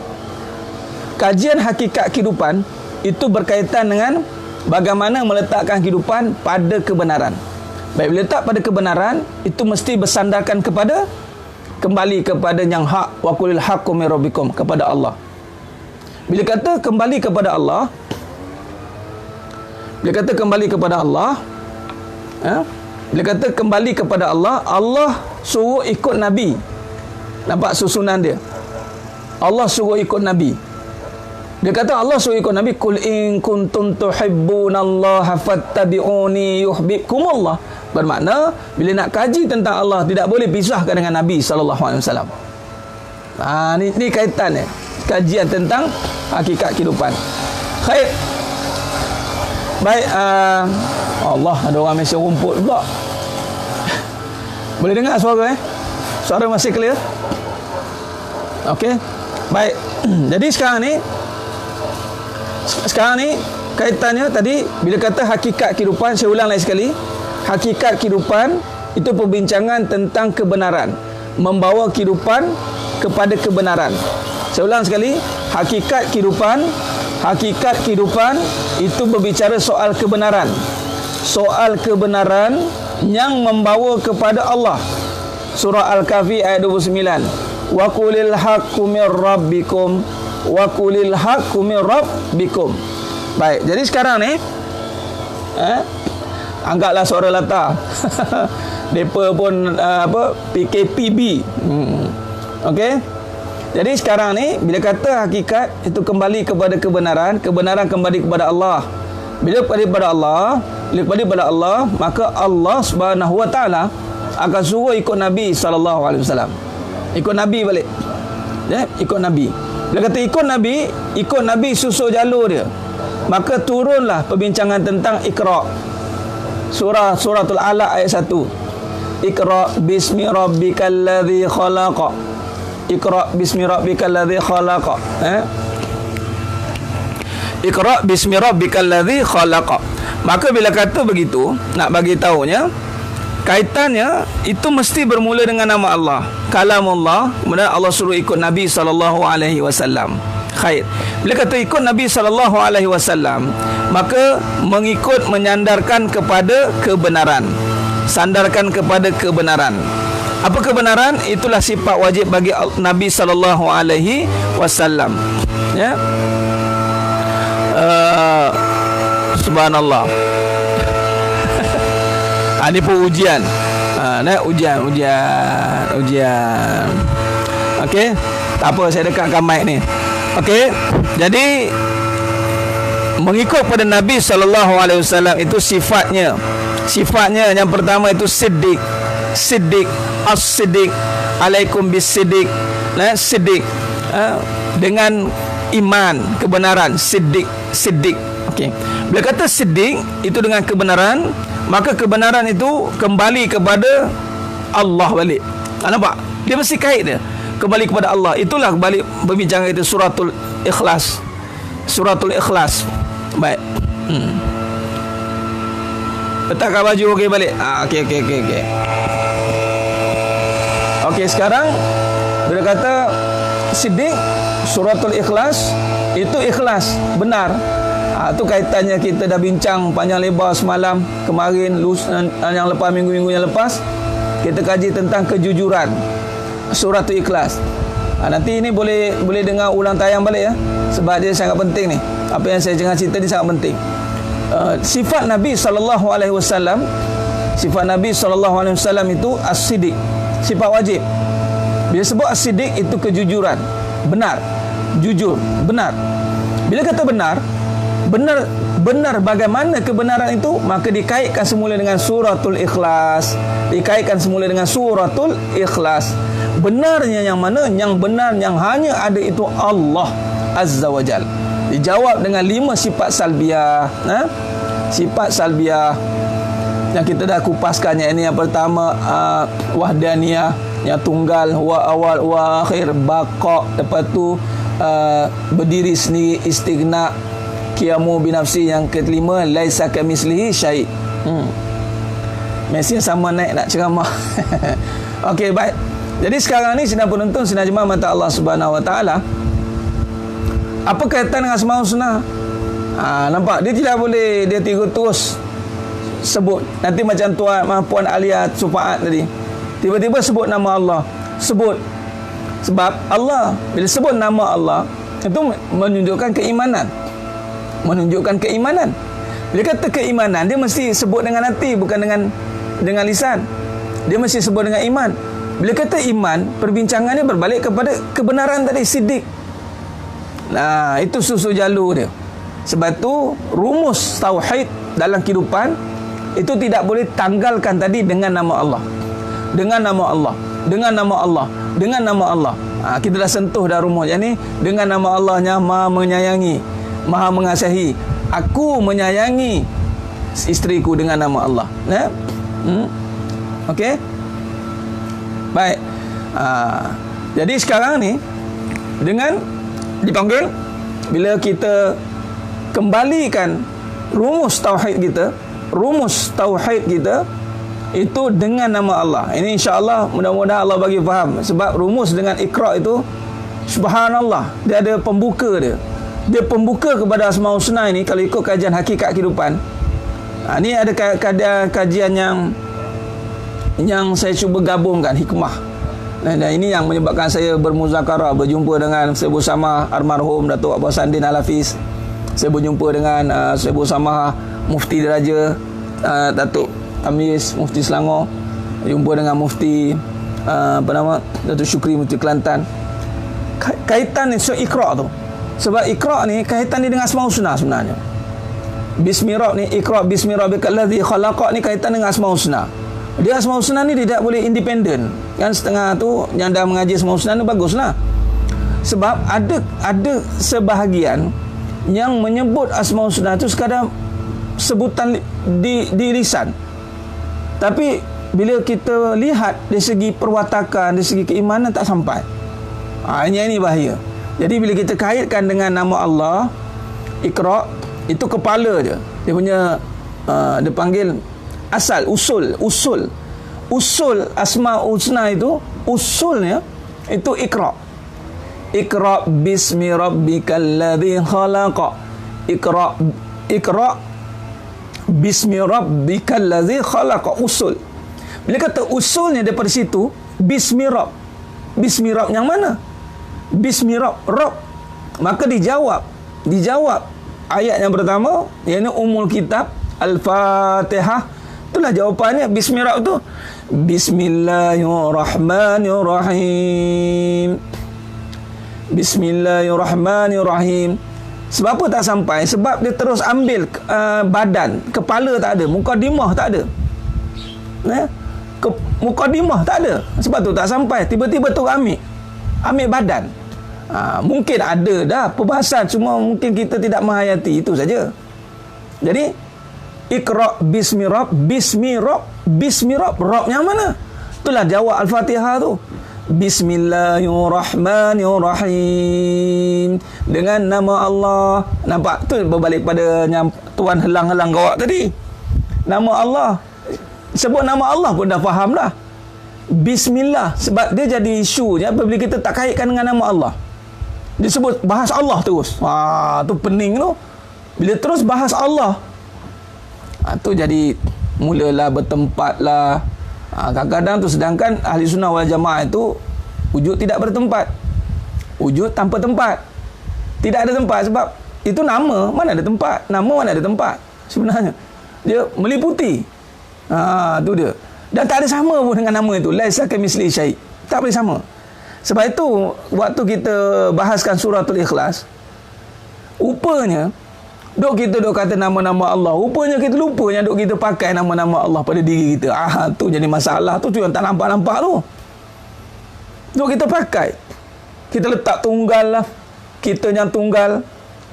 Kajian hakikat kehidupan itu berkaitan dengan bagaimana meletakkan kehidupan pada kebenaran. Baik, bila letak pada kebenaran, itu mesti bersandarkan kembali kepada yang hak, wa qulil haqqu min rabbikum, kepada Allah. Bila kata kembali kepada Allah, Bila kata kembali kepada Allah, Allah suruh ikut Nabi. Nampak susunan dia? Allah suruh ikut Nabi. Dia kata Allah suruh ikut Nabi, qul in kuntum tuhibbunallaha fattabi'uni yuhibbukumullah. Bermakna bila nak kaji tentang Allah tidak boleh pisahkan dengan Nabi sallallahu alaihi wasallam. Ni kaitannya. Kajian tentang hakikat kehidupan. Khair. Baik, Allah, ada orang mesin rumput pula. Boleh dengar suara Suara masih clear? Okey. Baik. Jadi sekarang ni kaitannya tadi bila kata hakikat kehidupan, saya ulang lagi sekali. Hakikat kehidupan itu perbincangan tentang kebenaran, membawa kehidupan kepada kebenaran. Saya ulang sekali, hakikat kehidupan itu berbicara soal kebenaran. Soal kebenaran yang membawa kepada Allah. Surah Al-Kahfi ayat 29. Wa qulil haqqu mir rabbikum wa qulil haqqu mir rabbikum. Baik, jadi sekarang ni anggaplah suara latar. Depa pun PKPB. Okey. Jadi sekarang ni bila kata hakikat itu kembali kepada kebenaran, kebenaran kembali kepada Allah. Bila kembali kepada Allah, maka Allah Subhanahu Wa Taala akan suruh ikut Nabi sallallahu alaihi wasallam. Ikut Nabi balik. Ya, ikut Nabi. Bila kata ikut Nabi susul jalur dia. Maka turunlah perbincangan tentang Iqra. Suratul Alaq ayat 1. Iqra bismi rabbikal ladzi khalaq. Iqra bismi rabbikal ladzi khalaq. Iqra bismi rabbikal ladzi khalaq. Maka bila kata begitu, nak bagi tahunya kaitannya itu mesti bermula dengan nama Allah. Kalamullah, kemudian Allah suruh ikut Nabi sallallahu alaihi wasallam. Khair. Bila kata ikut Nabi sallallahu alaihi wasallam, maka mengikut menyandarkan kepada kebenaran. Sandarkan kepada kebenaran. Apa kebenaran? Itulah sifat wajib bagi Nabi sallallahu alaihi wasallam. Ya. Subhanallah. Ini pun ujian. Ujian. Okey. Tak apa, saya dekatkan mic ni. Okey. Jadi mengikut pada Nabi sallallahu alaihi wasallam itu sifatnya. Sifatnya yang pertama itu siddiq. As-siddiq. Alaikum bis-siddiq. Siddiq. Dengan iman, kebenaran, siddiq. Okey. Bila kata siddiq itu dengan kebenaran, maka kebenaran itu kembali kepada Allah balik. Nampak? Dia mesti kait dia. Kembali kepada Allah. Itulah balik berbincang itu suratul Ikhlas. Baik. Letakkan baju okey balik. Okey. Okey, sekarang bila kata siddiq, suratul Ikhlas, itu ikhlas, benar. Itu kaitannya kita dah bincang panjang lebar semalam, kemarin, yang lepas, minggu-minggu yang lepas kita kaji tentang kejujuran, suratul Ikhlas. Nanti ini boleh dengar ulang tayang balik ya, sebab dia sangat penting ni. Apa yang saya jangan cerita ni sangat penting. Sifat Nabi sallallahu alaihi wasallam, itu as-siddiq, sifat wajib. Bila sebut as-siddiq itu kejujuran, benar, jujur, benar. Bila kata benar bagaimana kebenaran itu, maka dikaitkan semula dengan suratul Ikhlas. Benarnya yang mana? Yang benar yang hanya ada itu Allah Azza wa Jal. Dijawab dengan 5 sifat salbiah. Sifat salbiah yang kita dah kupaskannya. Ini yang pertama, wahdaniyah, yang tunggal, wa awal wa akhir, baqa. Lepas tu berdiri sendiri, istighna, qiyamu binafsi. Yang kelima, laisa kamislihi syai'. Mesin sama naik nak ceramah. Okey, baik. Jadi sekarang ni sidang penonton, sidang jemaah mata Allah Subhanahu Wa Taala, apa kaitan dengan Asmaul Husna? Nampak? Dia tidak boleh dia tiru terus sebut. Nanti macam Puan Alia Sufaat tadi, tiba-tiba sebut nama Allah. Sebut. Sebab Allah, bila sebut nama Allah, itu menunjukkan keimanan. Bila kata keimanan, dia mesti sebut dengan hati, bukan dengan dengan lisan. Dia mesti sebut dengan iman. Bila kata iman, perbincangannya berbalik kepada kebenaran tadi, siddiq. Nah, itu susu jalur dia. Sebab tu rumus tauhid dalam kehidupan itu tidak boleh tanggalkan tadi dengan nama Allah. Dengan nama Allah, dengan nama Allah, dengan nama Allah. Kita dah sentuh dah rumus yang ni. Dengan nama Allahnya Maha menyayangi, Maha mengasihi. Aku menyayangi isteriku dengan nama Allah. Okey. Baik. Jadi sekarang ni dengan dipanggil, bila kita kembalikan rumus tauhid kita itu dengan nama Allah. Ini insya-Allah mudah-mudahan Allah bagi faham. Sebab rumus dengan Iqra itu, subhanallah, dia ada pembuka dia. Dia pembuka kepada Asmaul Husna ini kalau ikut kajian hakikat kehidupan. Ini ada kajian yang saya cuba gabungkan hikmah. Dan ini yang menyebabkan saya bermuzakarah, berjumpa dengan saya bersama almarhum Datuk Abbas Sandin Al-Hafiz. Saya berjumpa dengan saya bersama Mufti Diraja Datuk Amis Mufti Selangor, jumpa dengan Mufti Datuk Syukri Mufti Kelantan. Kaitan ni Iqra tu. Sebab Iqra ni kaitan dia dengan Asmaul Husna sebenarnya. Bismillah ni, Iqra bismi rabbikal ladzi khalaq ni kaitan dengan Asmaul Husna. Dia Asmaul Husna ni tidak boleh independen. Kan setengah tu yang dah mengaji Asmaul Husna ni baguslah. Sebab ada sebahagian yang menyebut Asmaul Husna tu sekadar sebutan di lisan. Tapi bila kita lihat dari segi perwatakan, dari segi keimanan tak sampai. Ini bahaya. Jadi bila kita kaitkan dengan nama Allah, Iqra, itu kepala dia. Dia punya dia panggil asal, usul Asmaul Husna itu, usulnya itu Iqra. Iqra bismi rabbikal ladzi khalaq. Iqra bismi rabbikal ladzi khalaq, usul. Bila kata usulnya daripada situ, bismi rabb yang mana? Bismi rabb. Maka dijawab ayat yang pertama, iaitu umul kitab Al-Fatihah. Itulah jawapannya. Bismi rabb tu Bismillahirrahmanirrahim. Bismillahirrahmanirrahim. Sebab apa tak sampai? Sebab dia terus ambil badan, kepala tak ada, mukadimah tak ada. Mukadimah tak ada. Sebab tu tak sampai. Tiba-tiba tu ambil badan. Mungkin ada dah perbahasan, cuma mungkin kita tidak menghayati, itu saja. Jadi Iqra bismi rabb, rabb yang mana? Itulah jawab Al-Fatihah tu. Bismillahirrahmanirrahim. Dengan nama Allah. Nampak? Tu berbalik pada yang Tuan helang-helang gawak tadi. Nama Allah. Sebut nama Allah pun dah faham dah. Bismillah. Sebab dia jadi isu je apabila kita tak kaitkan dengan nama Allah. Dia sebut bahas Allah terus. Tu pening tu. Bila terus bahas Allah, tu jadi mulalah bertempatlah. Kadang-kadang tu, sedangkan ahli sunnah wal jamaah itu wujud tidak bertempat, wujud tanpa tempat. Tidak ada tempat sebab itu nama, mana ada tempat, nama mana ada tempat. Sebenarnya dia meliputi. Tu dia. Dan tak ada sama pun dengan nama itu. Laisa kamitslihi syai'. Tak boleh sama. Sebab itu waktu kita bahaskan suratul Ikhlas, rupanya kita kata nama-nama Allah, rupanya kita lupa yang kita pakai nama-nama Allah pada diri kita. Tu jadi masalah tu yang tak nampak-nampak tu. Kita pakai, kita letak tunggal lah, kita yang tunggal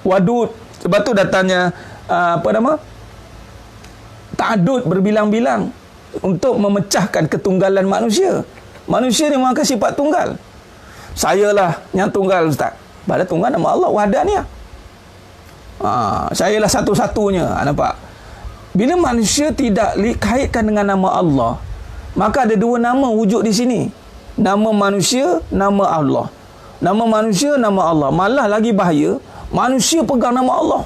wadud. Sebab tu datanya ta'adud, berbilang-bilang, untuk memecahkan ketunggalan manusia. Manusia ni makan sifat tunggal. Saya lah yang tunggal, ustaz. Padahal tunggal nama Allah wahdaniyah. Saya lah satu-satunya. Nampak? Bila manusia tidak kaitkan dengan nama Allah, maka ada dua nama wujud di sini. Nama manusia, nama Allah. Nama manusia, nama Allah. Malah lagi bahaya, manusia pegang nama Allah.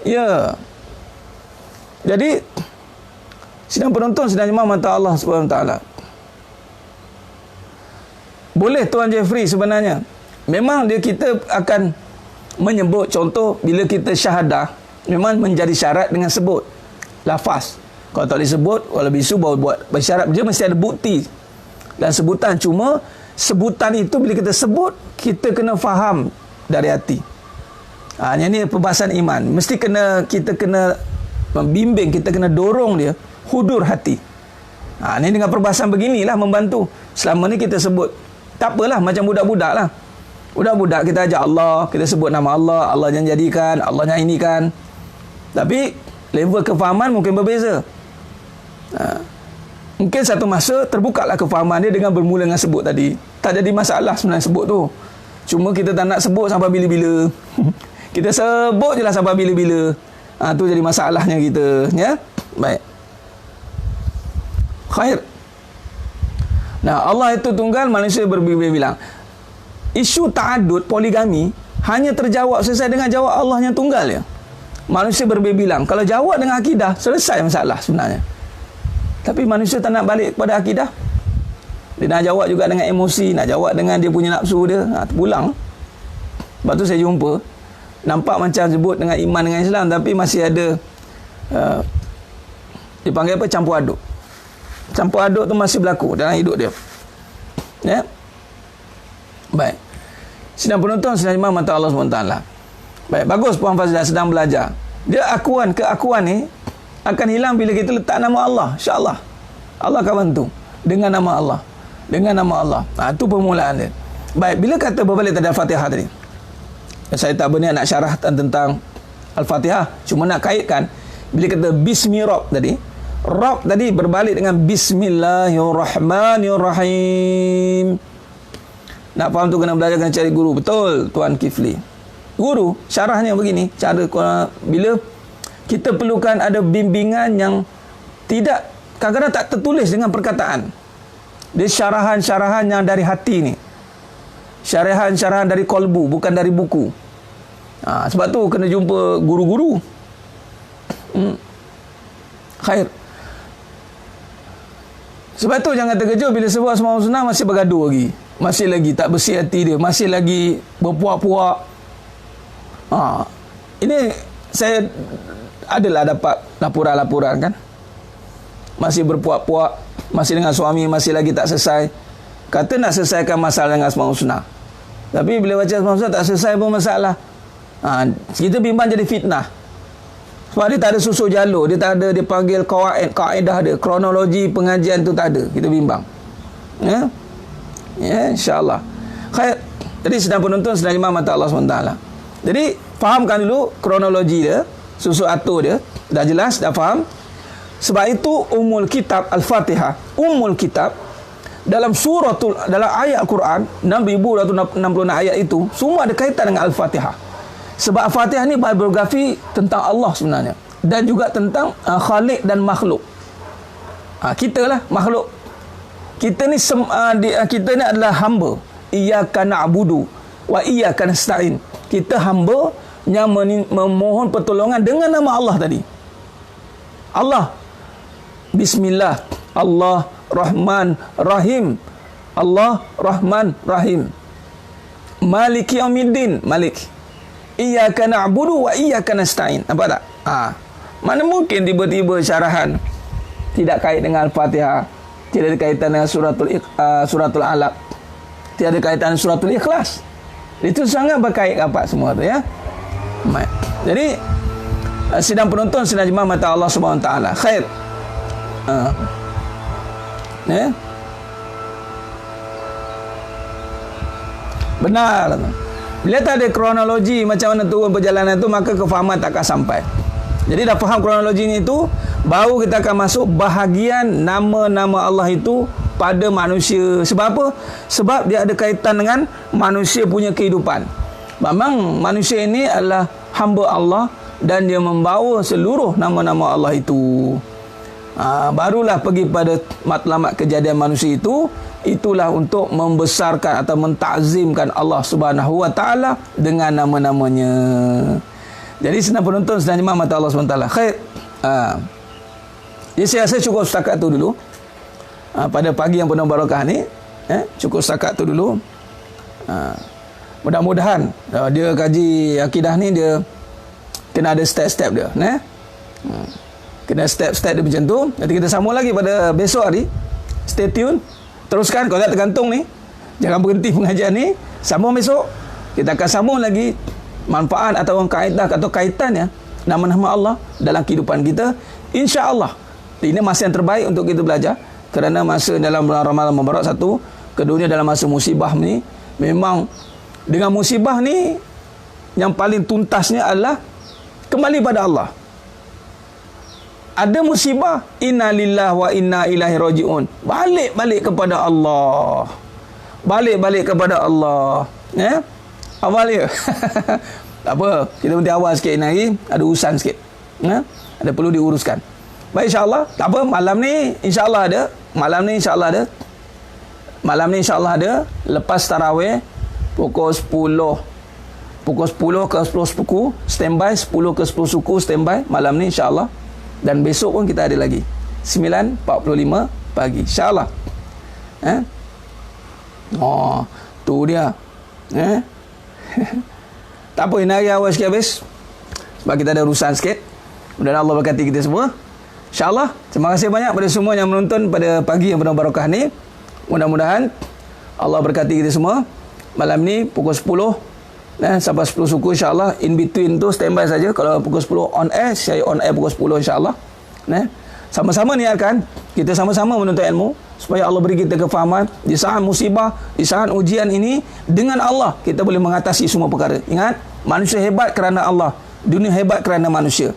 Ya. Jadi sidang penonton, sidang jemaah mata Allah SWT. Boleh Tuan Jeffrey sebenarnya. Memang kita akan menyebut, contoh bila kita syahadah, memang menjadi syarat dengan sebut lafaz. Kalau tak disebut, kalau bisu baru buat bersyarat, dia mesti ada bukti dan sebutan. Cuma sebutan itu bila kita sebut, kita kena faham dari hati. Yang ni perbahasan iman. Mesti kita kena membimbing, kita kena dorong dia hudur hati. Ni dengan perbahasan beginilah membantu. Selama ni kita sebut, tak apalah, macam budak-budak lah. Budak-budak kita ajak Allah, kita sebut nama Allah, Allah yang jadikan, Allah yang ini kan. Tapi level kefahaman mungkin berbeza. Mungkin satu masa terbukalah kefahaman dia dengan bermula dengan sebut tadi. Tak jadi masalah sebenarnya sebut tu. Cuma kita tak nak sebut sampai bila-bila. Kita sebut je lah sampai bila-bila. Tu jadi masalahnya kita, ya. Baik. Khair. Nah, Allah itu tunggal, manusia berbilang. Isu ta'adud, poligami hanya terjawab selesai dengan jawab Allah yang tunggal ya. Manusia berbilang. Kalau jawab dengan akidah, selesai masalah sebenarnya. Tapi manusia tak nak balik kepada akidah. Dia nak jawab juga dengan emosi, nak jawab dengan dia punya nafsu dia, terpulang. Sebab tu saya jumpa, nampak macam sebut dengan iman dengan Islam, tapi masih ada dipanggil apa, campur aduk. Campur aduk tu masih berlaku dalam hidup dia. Ya. Baik. Sidang penonton, sidang imam mata Allah SWT. Baik, bagus Puan Fazila sedang belajar. Dia keakuan ni akan hilang bila kita letak nama Allah. InsyaAllah Allah akan bantu dengan nama Allah. Dengan nama Allah. Itu permulaan dia. Baik, bila kata berbalik tadi Al-Fatihah tadi, saya tak berniat nak syarah tentang Al-Fatihah, cuma nak kaitkan bila kata Bismi Rabb tadi, Rabb tadi berbalik dengan Bismillahirrahmanirrahim. Nak faham tu kena belajar, kena cari guru. Betul Tuan Kifli, guru syarahnya begini. Cara bila kita perlukan ada bimbingan yang tidak, kadang-kadang tak tertulis dengan perkataan. Dia syarahan-syarahan yang dari hati ni, syarahan-syarahan dari kolbu, bukan dari buku. Sebab tu kena jumpa guru-guru. Khair. Sebab tu jangan terkejut bila sebut Asmaul Husna masih bergaduh lagi, masih lagi tak bersih hati dia, masih lagi berpuak-puak. Ini saya adalah dapat laporan-laporan kan, masih berpuak-puak, masih dengan suami, masih lagi tak selesai. Kata nak selesaikan masalah dengan Asmaul Husna, tapi bila baca Asmaul Husna tak selesai pun masalah. Kita bimbang jadi fitnah. Sebab dia tak ada susuk jalur, dia tak ada, dia panggil kaedah dia, kronologi pengajian tu tak ada. Kita bimbang. Ya, insya-Allah. Khair. Jadi sedang penonton, sedang imam mata Allah SWT. Jadi fahamkan dulu kronologi dia, susuk atur dia, dah jelas, dah faham. Sebab itu umul kitab Al-Fatihah, umul kitab dalam dalam ayat Al-Quran 6266 ayat itu semua ada kaitan dengan Al-Fatihah. Sebab Al-Fatihah ni biografi tentang Allah sebenarnya, dan juga tentang Khaliq dan makhluk. Kita lah makhluk. Kita ni kita ni adalah hamba. Iyyaka na'budu wa iyyaka nasta'in. Kita hamba yang memohon pertolongan dengan nama Allah tadi. Allah, Bismillah, Allah Rahman Rahim, Allah Rahman Rahim, Maliki Yaumiddin, Malik. Iyyaka na'budu wa iyyaka nasta'in. Nampak tak? Mana mungkin tiba-tiba syarahan tidak kait dengan Al-Fatihah, tidak ada kaitan dengan suratul Alaq, tidak ada kaitan dengan suratul Ikhlas. Itu sangat berkait rapat semua tu ya. Jadi sidang penonton, sidang jemaah mata Allah Subhanahu Wa Taala. Khair. Ya. Benar. Bila tak ada kronologi macam mana turun perjalanan itu, maka kefahaman tak akan sampai. Jadi dah faham kronologi ni itu, baru kita akan masuk bahagian nama-nama Allah itu pada manusia. Sebab apa? Sebab dia ada kaitan dengan manusia punya kehidupan. Memang manusia ini adalah hamba Allah dan dia membawa seluruh nama-nama Allah itu. Barulah pergi pada matlamat kejadian manusia itu. Itulah untuk membesarkan atau mentakzimkan Allah Subhanahu Wa Taala dengan nama-namanya. Jadi senang penonton, senang jemaah mata Allah SWT. Khair. Jadi saya rasa cukup setakat tu dulu. Pada pagi yang penuh barakah ni, cukup setakat tu dulu. Mudah-mudahan dia kaji akidah ni, dia kena ada step-step dia. Kena step-step dia macam tu. Nanti kita sambung lagi pada besok hari. Stay tune. Teruskan kalau tak tergantung ni. Jangan berhenti pengajian ni. Sambung besok. Kita akan sambung lagi manfaat atau kaedah atau kaitannya nama-nama Allah dalam kehidupan kita. InsyaAllah. Ini masa yang terbaik untuk kita belajar. Kerana masa dalam bulan Ramadan Mubarak satu. Keduanya dalam masa musibah ni. Memang dengan musibah ni yang paling tuntasnya adalah kembali pada Allah. Ada musibah, inna lillahi wa inna ilaihi raji'un. Balik kepada Allah. Balik kepada Allah. Ya? Awal dia. Tak apa, kita nanti awal sikit lagi, ada urusan sikit. Ya? Ada perlu diuruskan. Baik, insya-Allah. Tak apa, malam ni insya-Allah ada. Malam ni insya-Allah ada lepas tarawih pukul 10 ke 10 suku standby, 10 ke 10 suku standby malam ni insya-Allah. Dan besok pun kita ada lagi 9.45 pagi insya-Allah. Oh, tu dia. Tak apa, ini hari awal sikit habis sebab kita ada urusan sikit. Mudah-mudahan Allah berkati kita semua insya-Allah. Terima kasih banyak pada semua yang menonton pada pagi yang penuh barakah ni. Mudah-mudahan Allah berkati kita semua. Malam ni pukul 10 sampai 10 suku insya-Allah. In between tu standby saja. Kalau pukul 10 on air, saya on air pukul 10 insya-Allah. Sama-sama niatkan kita sama-sama menuntut ilmu supaya Allah beri kita kefahaman di saat musibah, di saat ujian ini. Dengan Allah kita boleh mengatasi semua perkara. Ingat, manusia hebat kerana Allah, dunia hebat kerana manusia.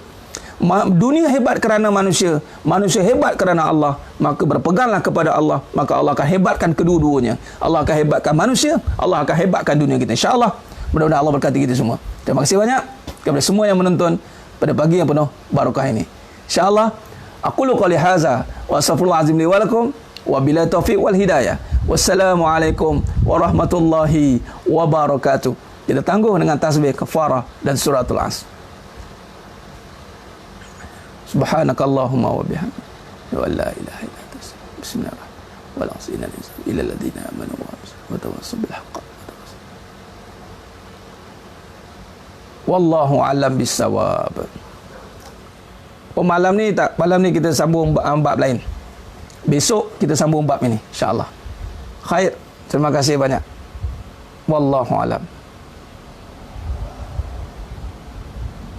Dunia hebat kerana manusia, manusia hebat kerana Allah. Maka berpeganglah kepada Allah, maka Allah akan hebatkan kedua-duanya. Allah akan hebatkan manusia, Allah akan hebatkan dunia kita insya-Allah. Mudah-mudahan Allah berkati kita semua. Terima kasih banyak kepada semua yang menonton pada pagi yang penuh barakah ini. InsyaAllah, aqulu qali hadza wa astaghfirullah azim li wa lakum wa billahi taufiq wal hidayah. Wassalamualaikum warahmatullahi wabarakatuh. Kita tangguh dengan tasbih kafarah dan suratul Asr. Subhanakallahumma wa bihamdika wa la ilaha illa anta bismillahirrahmanirrahim wa la ilaha illa alladziina amanu wa tawassaw bil haqq. Wallahu alam bisawab. Malam ni kita sambung bab lain. Besok kita sambung bab ini insya-Allah. Khair. Terima kasih banyak. Wallahu alam.